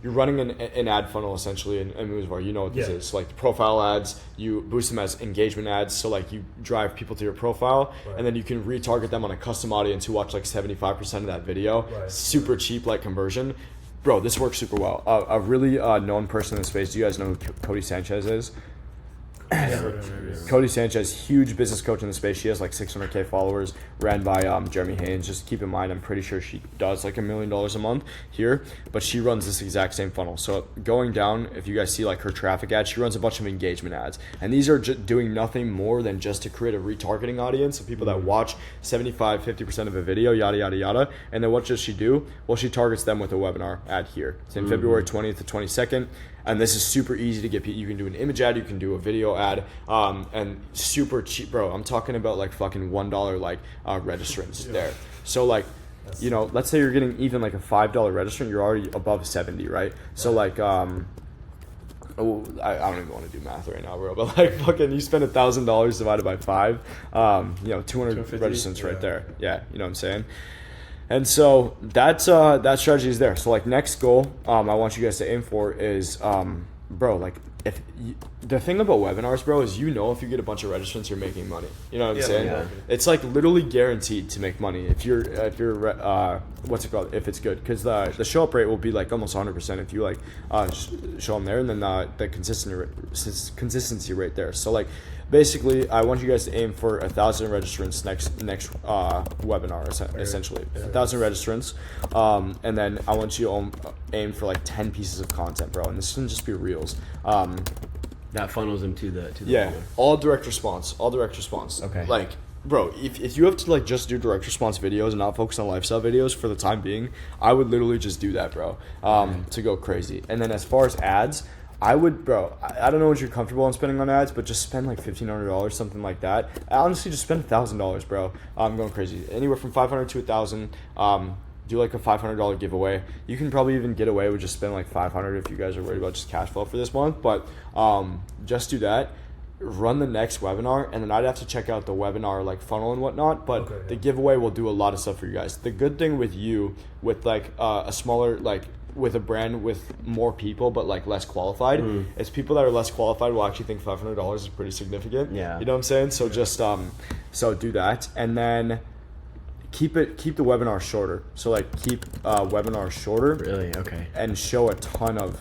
you're running an ad funnel essentially in Movevar. You know what this is. So, like profile ads, you boost them as engagement ads. So like you drive people to your profile, and then you can retarget them on a custom audience who watch like 75% of that video. Super cheap like conversion. Bro, this works super well. A really known person in the space. Do you guys know who Cody Sanchez is? Cody Sanchez, huge business coach in the space. She has like 600K followers, ran by Jeremy Haynes. Just keep in mind, I'm pretty sure she does like $1 million a month here, but she runs this exact same funnel. So going down, if you guys see like her traffic ads, she runs a bunch of engagement ads, and these are doing nothing more than just to create a retargeting audience of people that watch 75-50% of a video, yada yada yada. And then what does she do? Well, she targets them with a webinar ad here. It's in February 20th to 22nd. And this is super easy to get. You can do an image ad, you can do a video ad, and super cheap, bro. I'm talking about like fucking $1 like registrants there. So like, you know, let's say you're getting even like a $5 registrant, you're already above 70, right? So like, I don't even want to do math right now, bro. But like, fucking, you spend $1,000 divided by 5, you know, 200 registrants right there. Yeah, you know what I'm saying. And so that strategy is there. So like next goal I want you guys to aim for is bro, like the thing about webinars, bro, is if you get a bunch of registrants, you're making money. You know what I'm saying? Yeah. It's like literally guaranteed to make money if you're what's it called, if it's good, because the show up rate will be like almost 100% if you like show them there, and then the consistency rate there. So like basically, I want you guys to aim for 1,000 registrants next webinar, essentially 1,000 registrants, and then I want you to aim for like 10 pieces of content, bro. And this shouldn't just be reels. That funnels them to the yeah, video. all direct response. Okay. Like, bro, if you have to like just do direct response videos and not focus on lifestyle videos for the time being, I would literally just do that, bro, to go crazy. And then as far as ads, I would, bro, I don't know what you're comfortable in spending on ads, but just spend like $1,500, something like that. Honestly, just spend $1,000, bro. I'm going crazy. Anywhere from $500 to $1,000. Do like a $500 giveaway. You can probably even get away with just spending like $500 if you guys are worried about just cash flow for this month. But just do that. Run the next webinar, and then I'd have to check out the webinar like funnel and whatnot. But the giveaway will do a lot of stuff for you guys. The good thing with you, with like a smaller, like with a brand with more people but like less qualified, is people that are less qualified will actually think $500 is pretty significant. Yeah. You know what I'm saying? So just so do that, and then keep the webinar shorter. So like keep webinars shorter. Really? Okay. And show a ton of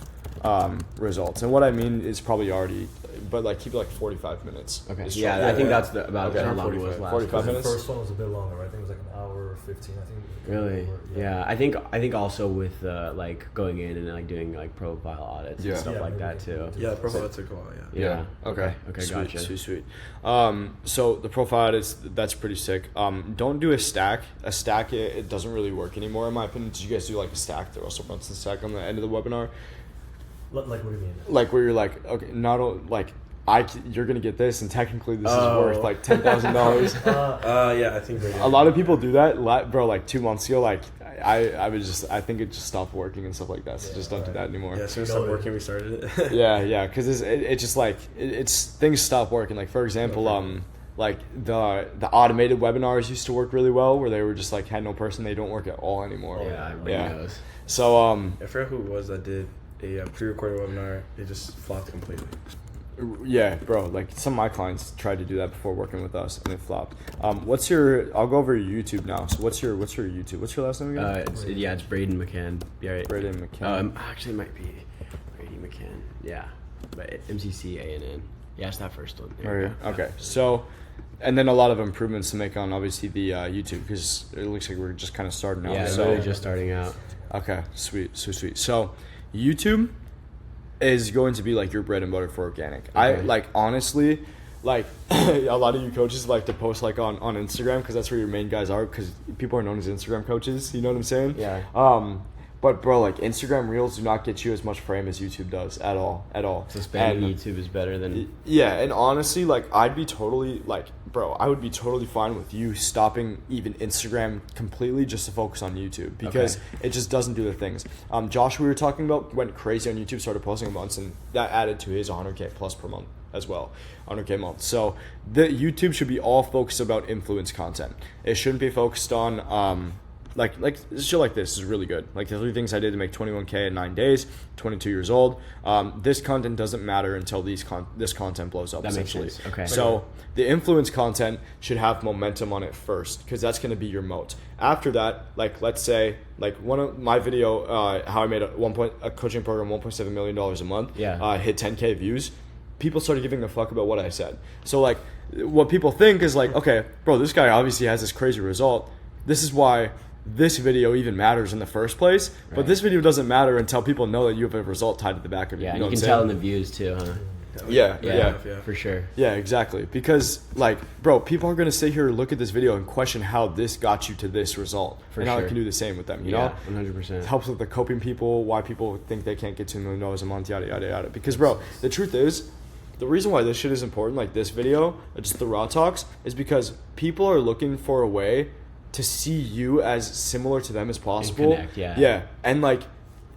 results. And what I mean is probably already, but like keep it like 45 minutes. Okay. Is Yeah, short. I think that's about Okay. how long it 45 was last. 45 The minutes? first one was a bit longer, right? I think it was like an hour 15. I think. Really? Yeah. I think also with like going in and like doing like profile audits Yeah. and stuff Yeah, like maybe that too. Yeah, profile took a while. Yeah. Yeah. Okay. Okay. Sweet, Gotcha. Sweet. So the profile that's pretty sick. Don't do a stack. A stack it doesn't really work anymore in my opinion. Did you guys do like a stack, the Russell Brunson stack on the end of the webinar? Like what do you mean? Like where you're like, okay, like you're gonna get this, and technically this is Oh. worth like $10,000. Yeah, I think they did. A lot of people do that, bro. Like 2 months ago, like I think it just stopped working and stuff like that. So just don't do that anymore. Yeah, as soon as it stopped working, we started it. Yeah, because it just like it's things stop working. Like for example, like the automated webinars used to work really well, where they were just like had no person. They don't work at all anymore. Yeah, everybody knows. So I forget who it was that did a pre-recorded webinar. It just flopped completely. yeah, bro. Like some of my clients tried to do that before working with us, and it flopped. I'll go over your YouTube now. So what's your YouTube? What's your last name again? It's Braden McCann. Yeah, right. Braden McCann. Actually, it might be Brady McCann. Yeah, but MCCANN. Yeah, it's that first one. There you go. Okay, so, and then a lot of improvements to make on obviously the YouTube, because it looks like we're just kind of starting out. Yeah, so literally just starting out. okay, sweet. So YouTube is going to be like your bread and butter for organic. I like honestly, like a lot of you coaches like to post like on Instagram, because that's where your main guys are, because people are known as Instagram coaches. You know what I'm saying? Yeah. But bro, like Instagram Reels do not get you as much frame as YouTube does at all. So spamming YouTube is better than. Yeah, and honestly, like I would be totally fine with you stopping even Instagram completely just to focus on YouTube, because it just doesn't do the things. Josh, we were talking about, went crazy on YouTube, started posting months, and that added to his 100K plus per month as well, 100K a month. So the YouTube should be all focused about influence content. It shouldn't be focused on like shit like this is really good. Like the 3 things I did to make 21K in 9 days, 22 years old. This content doesn't matter until this content blows up. That makes essentially. sense. Okay. So the influence content should have momentum on it first, because that's going to be your moat. After that, like let's say like one of my video, how I made a coaching program $1.7 million a month. Yeah. Hit 10K views. People started giving a fuck about what I said. So like what people think is like, okay, bro, this guy obviously has this crazy result. This is why this video even matters in the first place, but this video doesn't matter until people know that you have a result tied to the back of it. Yeah, you know you can tell in the views too, huh? Yeah, for sure. Yeah, exactly. Because like, bro, people are gonna sit here, look at this video, and question how this got you to this result, and how I can do the same with them. You know, 100%. It helps with the coping people, why people think they can't get $2 million a month, yada yada yada. Because bro, the truth is, the reason why this shit is important, like this video, just the raw talks, is because people are looking for a way to see you as similar to them as possible. And connect, and like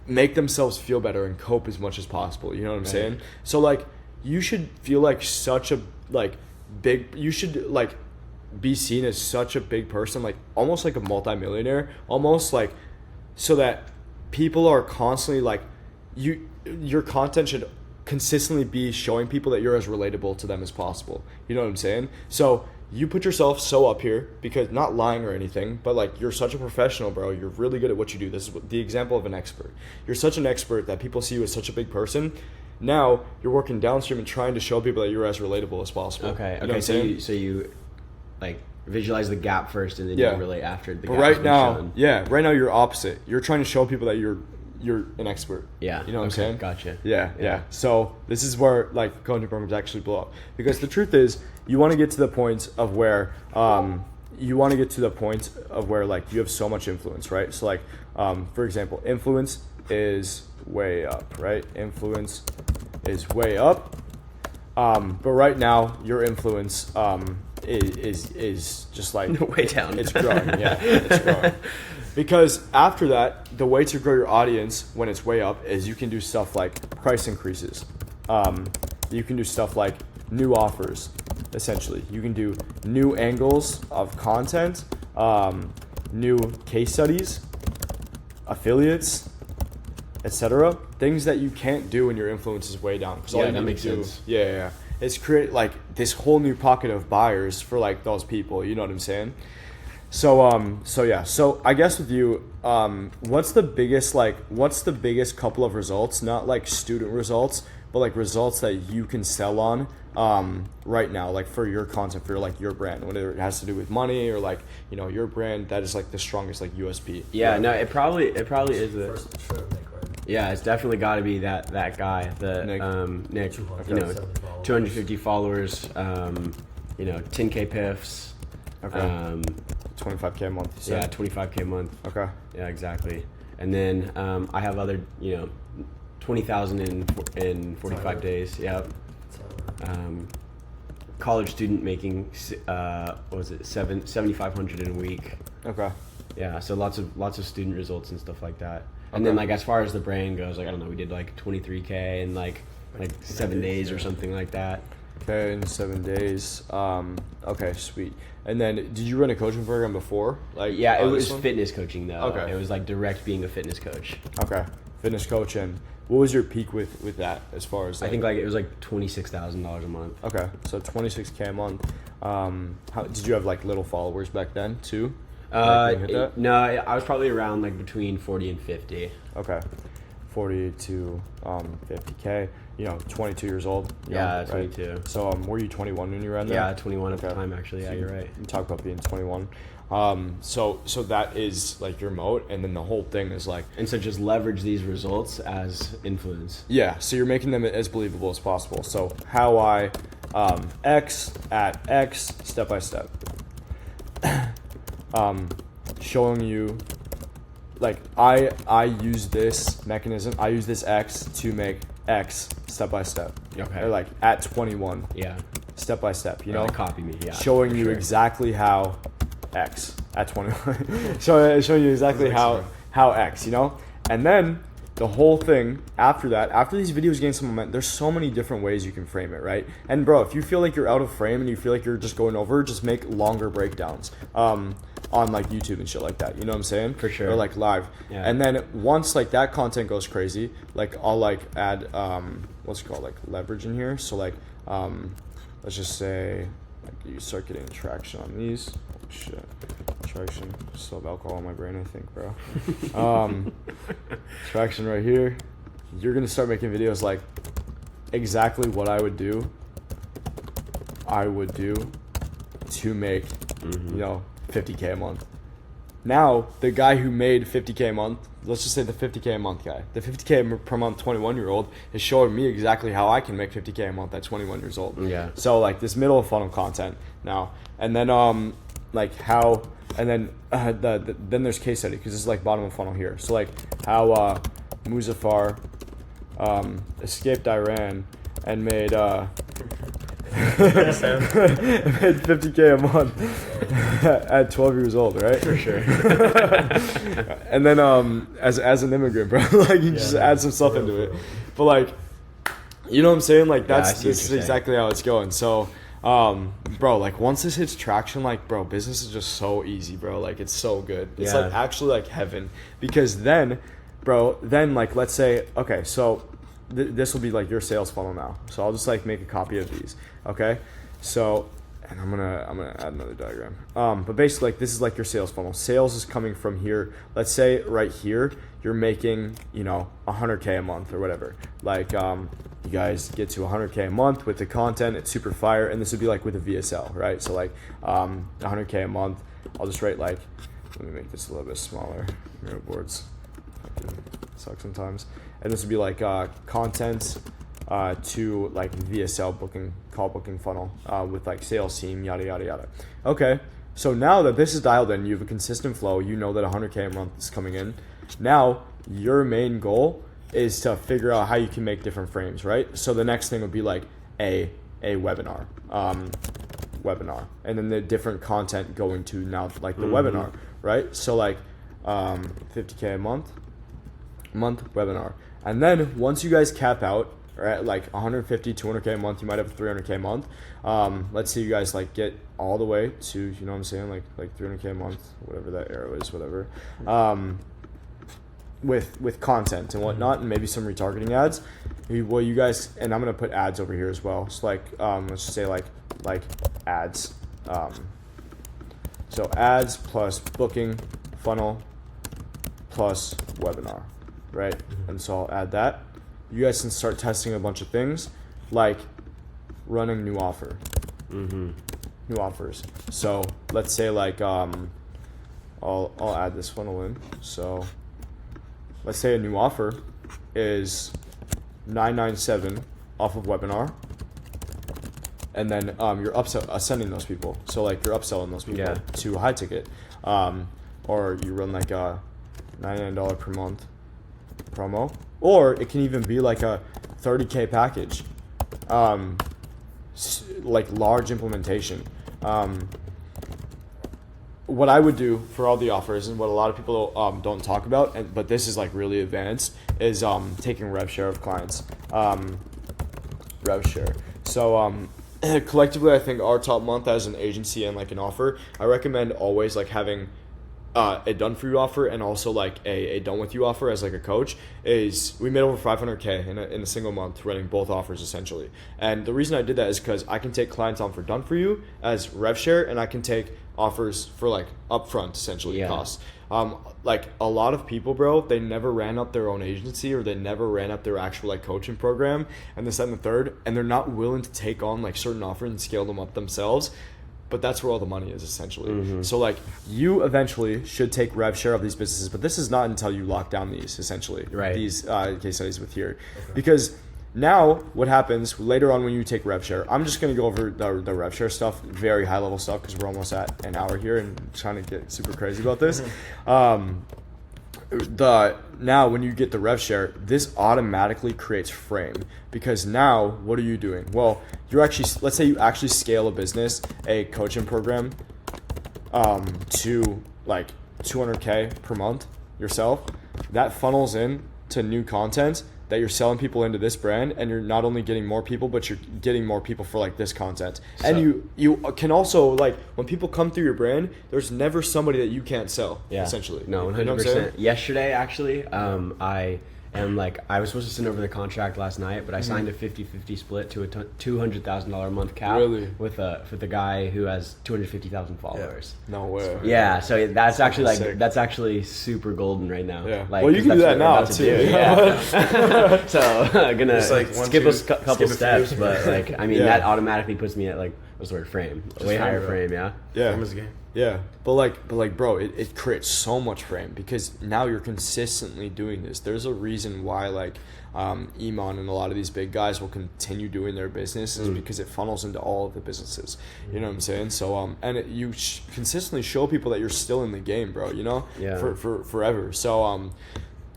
make themselves feel better and cope as much as possible. You know what I'm saying? So like you should feel like such a you should like be seen as such a big person, like almost like a multimillionaire, almost like, so that people are constantly like your content should consistently be showing people that you're as relatable to them as possible. You know what I'm saying? So you put yourself so up here because not lying or anything, but like you're such a professional, bro. You're really good at what you do. This is the example of an expert. You're such an expert that people see you as such a big person. Now you're working downstream and trying to show people that you're as relatable as possible. Okay. You know Okay. So you like visualize the gap first, and then you relate after the gap. But right now, right now you're opposite. You're trying to show people that you're an expert. Yeah. You know what I'm saying? Gotcha. Yeah. So this is where like coaching programs actually blow up, because the truth is you want to get to the point of where like you have so much influence, right? So like for example, influence is way up, right? Influence is way up. But right now your influence is just like way down. It's growing. Yeah, it's growing. Because after that, the way to grow your audience when it's way up is you can do stuff like price increases. You can do stuff like new offers, essentially. You can do new angles of content, new case studies, affiliates, etc. Things that you can't do when your influence is way down. Yeah, that makes sense. Yeah. It's create like this whole new pocket of buyers for like those people. You know what I'm saying? So I guess with you, what's the biggest couple of results, not like student results, but like results that you can sell on right now, like for your content, for like your brand, whether it has to do with money or like, you know, your brand that is like the strongest like USP. Yeah, no, it probably is First, sure, Nick, right? Yeah, it's definitely got to be that guy, Nick. 250 followers, 10K piffs. Okay. 25K a month. Yeah, 25K a month. Okay. Yeah, exactly. And then I have other, 20,000 in 45 days. Yep. College student making what was it, 7,500 in a week. Okay. Yeah, so lots of student results and stuff like that. And then like as far as the brand goes, like I don't know, we did like 23K in like 7 days or something like that. Okay, in 7 days. Okay, sweet. And then, did you run a coaching program before? Like, yeah, it was fitness coaching though. Okay. It was like direct being a fitness coach. Okay, fitness coach. And what was your peak with that as far as? Like, I think like it was like $26,000 a month. Okay, so 26K a month. How did you have like little followers back then too? No, I was probably around like between 40 and 50. Okay, 40 to 50K. 22 years old. Yeah, right? 22. So were you 21 when you ran there? Yeah, 21 at the time actually. Yeah, you're right. You talk about being 21. So that is like your moat, and then the whole thing is like, and so just leverage these results as influence. Yeah, so you're making them as believable as possible. So how I X at X step by step. Showing you like I use this mechanism, I use this X to make X step by step. Okay. Or like at 21. Yeah. Step by step, copy me, yeah. Showing you exactly how X at 21. showing you exactly how X, And then the whole thing after that, after these videos gain some momentum, there's so many different ways you can frame it, right? And bro, if you feel like you're out of frame and you feel like you're just going over, just make longer breakdowns on like YouTube and shit like that. You know what I'm saying? For sure. Or like live. Yeah. And then once like that content goes crazy, like I'll like add what's it called, like leverage in here. So like let's just say like you start getting traction on these. Oh shit. Traction. Still have alcohol in my brain, I think, bro. Traction right here. You're gonna start making videos like exactly what I would do to make 50K a month. Now the guy who made 50K a month, let's just say the 50K a month guy, the 50K per month 21-year-old is showing me exactly how I can make 50K a month at 21 years old. Yeah. So like this middle of funnel content now, and then like how, and then then there's case study, because this is like bottom of funnel here. So like how Muzaffar escaped Iran and made made 50K a month at 12 years old, right? For sure. And then as an immigrant, bro, like you just add some stuff into it. But like, you know what I'm saying? Like this is exactly how it's going. So bro, like once this hits traction, like bro, business is just so easy, bro. Like it's so good. It's like actually like heaven, because then bro, then like let's say, okay, so this will be like your sales funnel now. So I'll just like make a copy of these. Okay. So, and I'm gonna add another diagram. But basically, like, this is like your sales funnel. Sales is coming from here. Let's say right here, you're making, you know, 100K a month or whatever. Like, you guys get to 100K a month with the content. It's super fire. And this would be like with a VSL, right? So like, 100K a month. I'll just write like, let me make this a little bit smaller. Miro boards fucking suck sometimes. And this would be like content to like VSL booking, call booking funnel with like sales team, yada, yada, yada. Okay, so now that this is dialed in, you have a consistent flow, you know that 100K a month is coming in. Now, your main goal is to figure out how you can make different frames, right? So the next thing would be like a webinar. And then the different content going to now like the webinar, right? So like 50K a month webinar. And then once you guys cap out, or at like 150, 200K a month, you might have 300K a month. Let's say you guys like get all the way to, you know what I'm saying, like 300K a month, whatever that arrow is, whatever. With content and whatnot, and maybe some retargeting ads. Well, you guys, and I'm gonna put ads over here as well. So like, let's just say like ads. So ads plus booking funnel plus webinar, right? And so I'll add that. You guys can start testing a bunch of things, like running new offer, new offers. So let's say like I'll add this funnel in. So let's say a new offer is $997 off of webinar, and then you're sending those people. So like you're upselling those people to a high ticket, or you run like a $99 per month promo, or it can even be like a 30K package, like large implementation. What I would do for all the offers, and what a lot of people don't talk about, but this is like really advanced, is taking rev-share of clients. Rev-share. So collectively, I think our top month as an agency and like an offer, I recommend always like having a done for you offer and also like a done with you offer as like a coach. Is we made over 500K in a single month running both offers essentially. And the reason I did that is because I can take clients on for done for you as rev share, and I can take offers for like upfront essentially costs. Like a lot of people, bro, they never ran up their own agency, or they never ran up their actual like coaching program and this and the third, and they're not willing to take on like certain offers and scale them up themselves. But that's where all the money is essentially. So like you eventually should take rev share of these businesses, but this is not until you lock down these essentially, these case studies with here. Because now what happens later on when you take rev share, I'm just going to go over the rev share stuff, very high level stuff, because we're almost at an hour here and trying to get super crazy about this. Now when you get the rev share, this automatically creates frame, because now what are you doing? Well, you're actually, let's say you actually scale a business, a coaching program to like 200K per month yourself. That funnels in to new content that you're selling people into this brand, and you're not only getting more people, but you're getting more people for like this content. So, and you can also, like, when people come through your brand, there's never somebody that you can't sell, essentially. No, 100%. You know what I'm saying? Yesterday, actually, I was supposed to send over the contract last night, but I signed a 50-50 split to a $200,000 a month cap with the guy who has 250,000 followers. No way. Yeah, so that's actually like that's actually super golden right now. Yeah. Like, well, you can do that now too. So I'm gonna like skip a couple steps, but like I mean that automatically puts me at like what's the word, frame, way higher frame. Yeah. Frame is a game. Yeah, but like, bro, it creates so much frame, because now you're consistently doing this. There's a reason why like Iman and a lot of these big guys will continue doing their business, is because it funnels into all of the businesses. You know what I'm saying? So and you consistently show people that you're still in the game, bro. You know, for forever.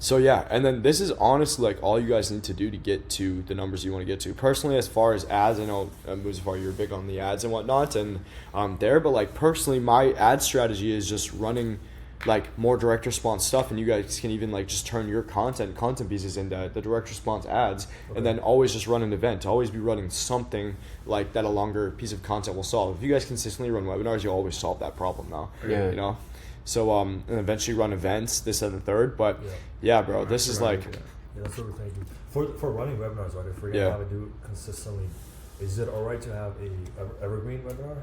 So yeah, and then this is honestly like all you guys need to do to get to the numbers you want to get to. Personally, as far as ads, I know Muzafar, you're big on the ads and whatnot, and but like personally, my ad strategy is just running like more direct response stuff, and you guys can even like just turn your content pieces into the direct response ads, and then always just run an event. Always be running something like that a longer piece of content will solve. If you guys consistently run webinars, you'll always solve that problem now. You know. So and eventually run events, this and the third, but yeah, bro, this is like Yeah, that's what we're thinking. For running webinars, right? If we're gonna have to do it consistently, is it all right to have a evergreen webinar?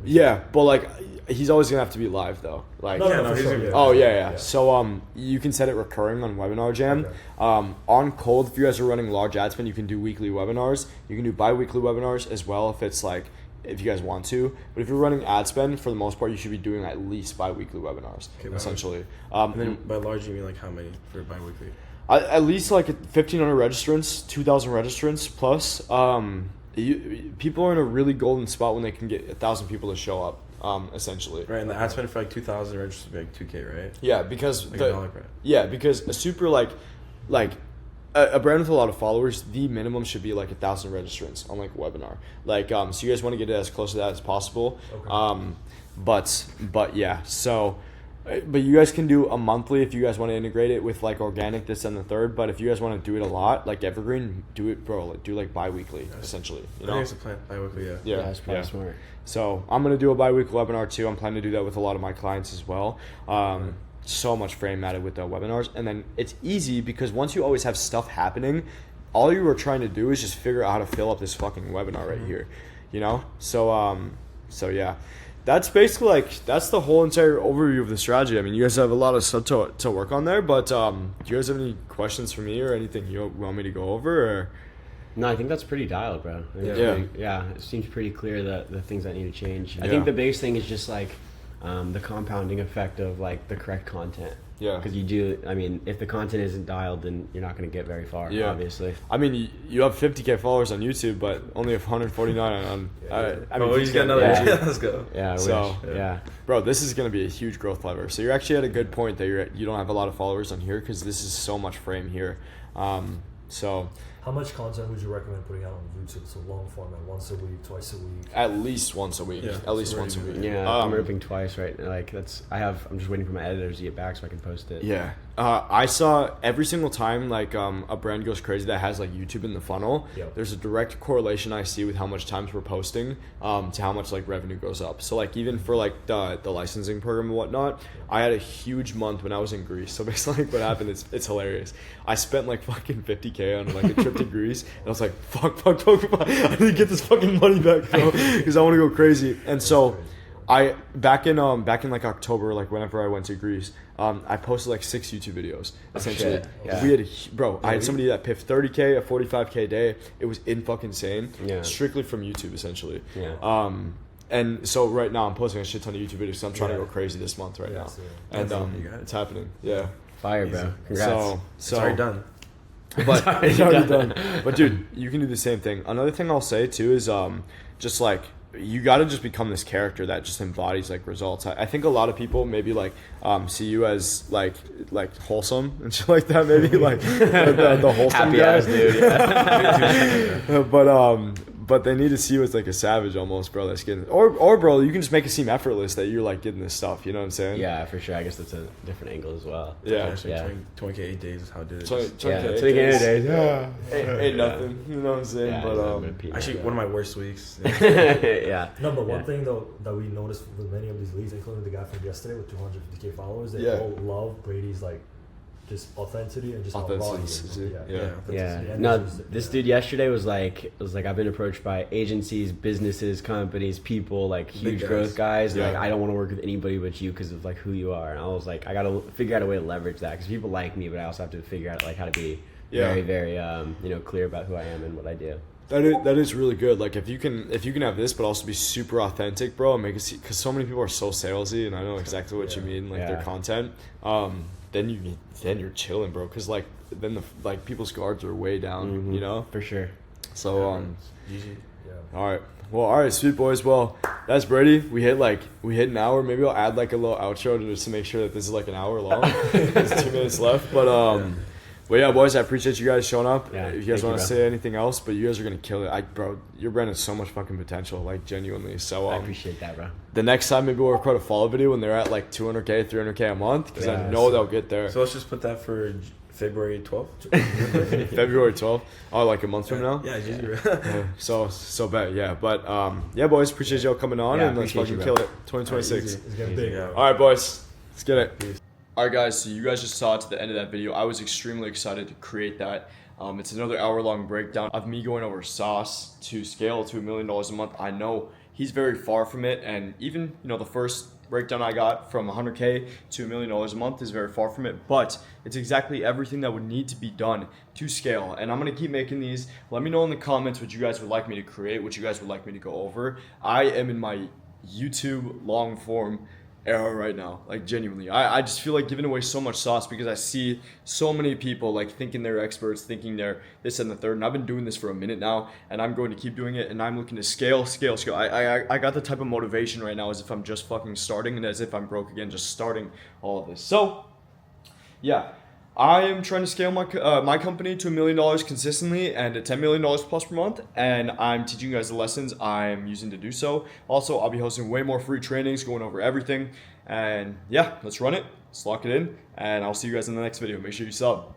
Yeah, but like he's always gonna have to be live though. Like he's gonna be yeah. So you can set it recurring on Webinar Jam. Okay. On Cold, if you guys are running large ad spend, you can do weekly webinars. You can do bi-weekly webinars as well if it's like if you guys want to. But if you're running ad spend, for the most part, you should be doing at least bi-weekly webinars, essentially. And then by large, you mean like how many for bi-weekly? At least like 1,500 registrants, 2,000 registrants plus. People are in a really golden spot when they can get 1,000 people to show up, essentially. Right, and the ad spend for like 2,000 registers would be like $2K, right? Yeah, because Like $1 per ad. Yeah, because a super like a brand with a lot of followers, the minimum should be like 1,000 registrants on like a webinar. Like so you guys want to get it as close to that as possible. Okay. But yeah, so. But you guys can do a monthly if you guys want to integrate it with like organic this and the third. But if you guys want to do it a lot, like evergreen, do it, bro. Like, do like bi-weekly, essentially. You know, I think it's a plan bi-weekly, yeah, That's probably smart. So I'm gonna do a bi-weekly webinar too. I'm planning to do that with a lot of my clients as well. So much frame added with the webinars, and then it's easy because once you always have stuff happening, all you are trying to do is just figure out how to fill up this fucking webinar right here. You know, so yeah. That's basically that's the whole entire overview of the strategy. I mean, you guys have a lot of stuff to work on there, but do you guys have any questions for me or anything you want me to go over? Or? No, I think that's pretty dialed, bro. It seems pretty clear that the things that need to change. I think the biggest thing is just like the compounding effect of like the correct content. Yeah. Because if the content isn't dialed, then you're not going to get very far, obviously. I mean, you have 50K followers on YouTube, but only 149 on. I mean, he's got another. Let's go. Yeah. Bro, this is going to be a huge growth lever. So you're actually at a good point that you don't have a lot of followers on here because this is so much frame here. So. How much content would you recommend putting out on YouTube? So long format, once a week, twice a week? At least once a week. Yeah, at least once a week. Yeah, I'm ripping twice right now. Like I'm just waiting for my editors to get back so I can post it. Yeah. I saw every single time like a brand goes crazy that has like YouTube in the funnel, there's a direct correlation I see with how much times we're posting to how much like revenue goes up. So like even for like the licensing program and whatnot, I had a huge month when I was in Greece. So basically like what happened is it's hilarious. I spent like fucking 50K on like a trip to Greece and I was like fuck I need to get this fucking money back, bro, because I want to go crazy. And so I back in like October, like whenever I went to Greece, I posted like 6 YouTube videos essentially. We had I had somebody that piffed 30K, a 45K day. It was fucking insane. Strictly from YouTube essentially. And so right now I'm posting a shit ton of YouTube videos. So I'm trying to go crazy this month right now, and it's happening. Yeah, fire, bro. Congrats. So already done. But it's already done. But dude, you can do the same thing. Another thing I'll say too is just like you got to just become this character that just embodies like results. I think a lot of people maybe like see you as like wholesome and shit like that, maybe like the wholesome happy guy. ass dude. Yeah. But they need to see you as like a savage almost, bro. That's getting or bro, you can just make it seem effortless that you're like getting this stuff. You know what I'm saying? Yeah, for sure. I guess that's a different angle as well. Yeah. 20K 8 days is how I did it. 20K 8 days. Yeah. Ain't nothing. You know what I'm saying? Yeah, but actually, one of my worst weeks. Yeah. No, but one thing though that we noticed with many of these leads, including the guy from yesterday with 250K followers, they all love Brady's like just authenticity and just how raw he is. Yeah. No, this dude yesterday was like I've been approached by agencies, businesses, companies, people, like huge growth guys. Like I don't want to work with anybody but you because of like who you are. And I was like, I got to figure out a way to leverage that because people like me, but I also have to figure out like how to be very, very clear about who I am and what I do. That is really good. Like if you can have this, but also be super authentic, bro, and make it because so many people are so salesy, and I know exactly what you mean, like their content. Then you're chilling, bro, because like then the people's guards are way down, you know, for sure. So GG. all right, sweet boys. Well, that's Brady. We hit an hour. Maybe I'll add like a little outro just to make sure that this is like an hour long. There's 2 minutes left, but yeah, boys, I appreciate you guys showing up. Yeah, if you guys want to say anything else, but you guys are gonna kill it. Bro, your brand has so much fucking potential, like genuinely. So I appreciate that, bro. The next time maybe we'll record a follow video when they're at like 200K, 300K a month, because I know they'll get there. So let's just put that for February 12th. February 12th. Oh, like a month from now. Yeah, GG. So bad, yeah. But yeah, boys, appreciate y'all coming on and let's fucking kill it. 2026. It's getting big. All right, boys, let's get it. Peace. Alright guys, so you guys just saw it to the end of that video. I was extremely excited to create that. It's another hour-long breakdown of me going over Sauce to scale to $1 million a month. I know he's very far from it, and even the first breakdown I got from 100K to $1 million a month is very far from it, but it's exactly everything that would need to be done to scale. And I'm gonna keep making these. Let me know in the comments what you guys would like me to create, what you guys would like me to go over. I am in my YouTube long form era right now, like genuinely. I just feel like giving away so much sauce because I see so many people like thinking they're experts, thinking they're this and the third, and I've been doing this for a minute now, and I'm going to keep doing it, and I'm looking to scale. I got the type of motivation right now as if I'm just fucking starting, and as if I'm broke again just starting all of this. So yeah, I am trying to scale my company to $1 million consistently and at $10 million plus per month, and I'm teaching you guys the lessons I'm using to do so. Also, I'll be hosting way more free trainings, going over everything, and yeah, let's run it, let's lock it in, and I'll see you guys in the next video. Make sure you sub.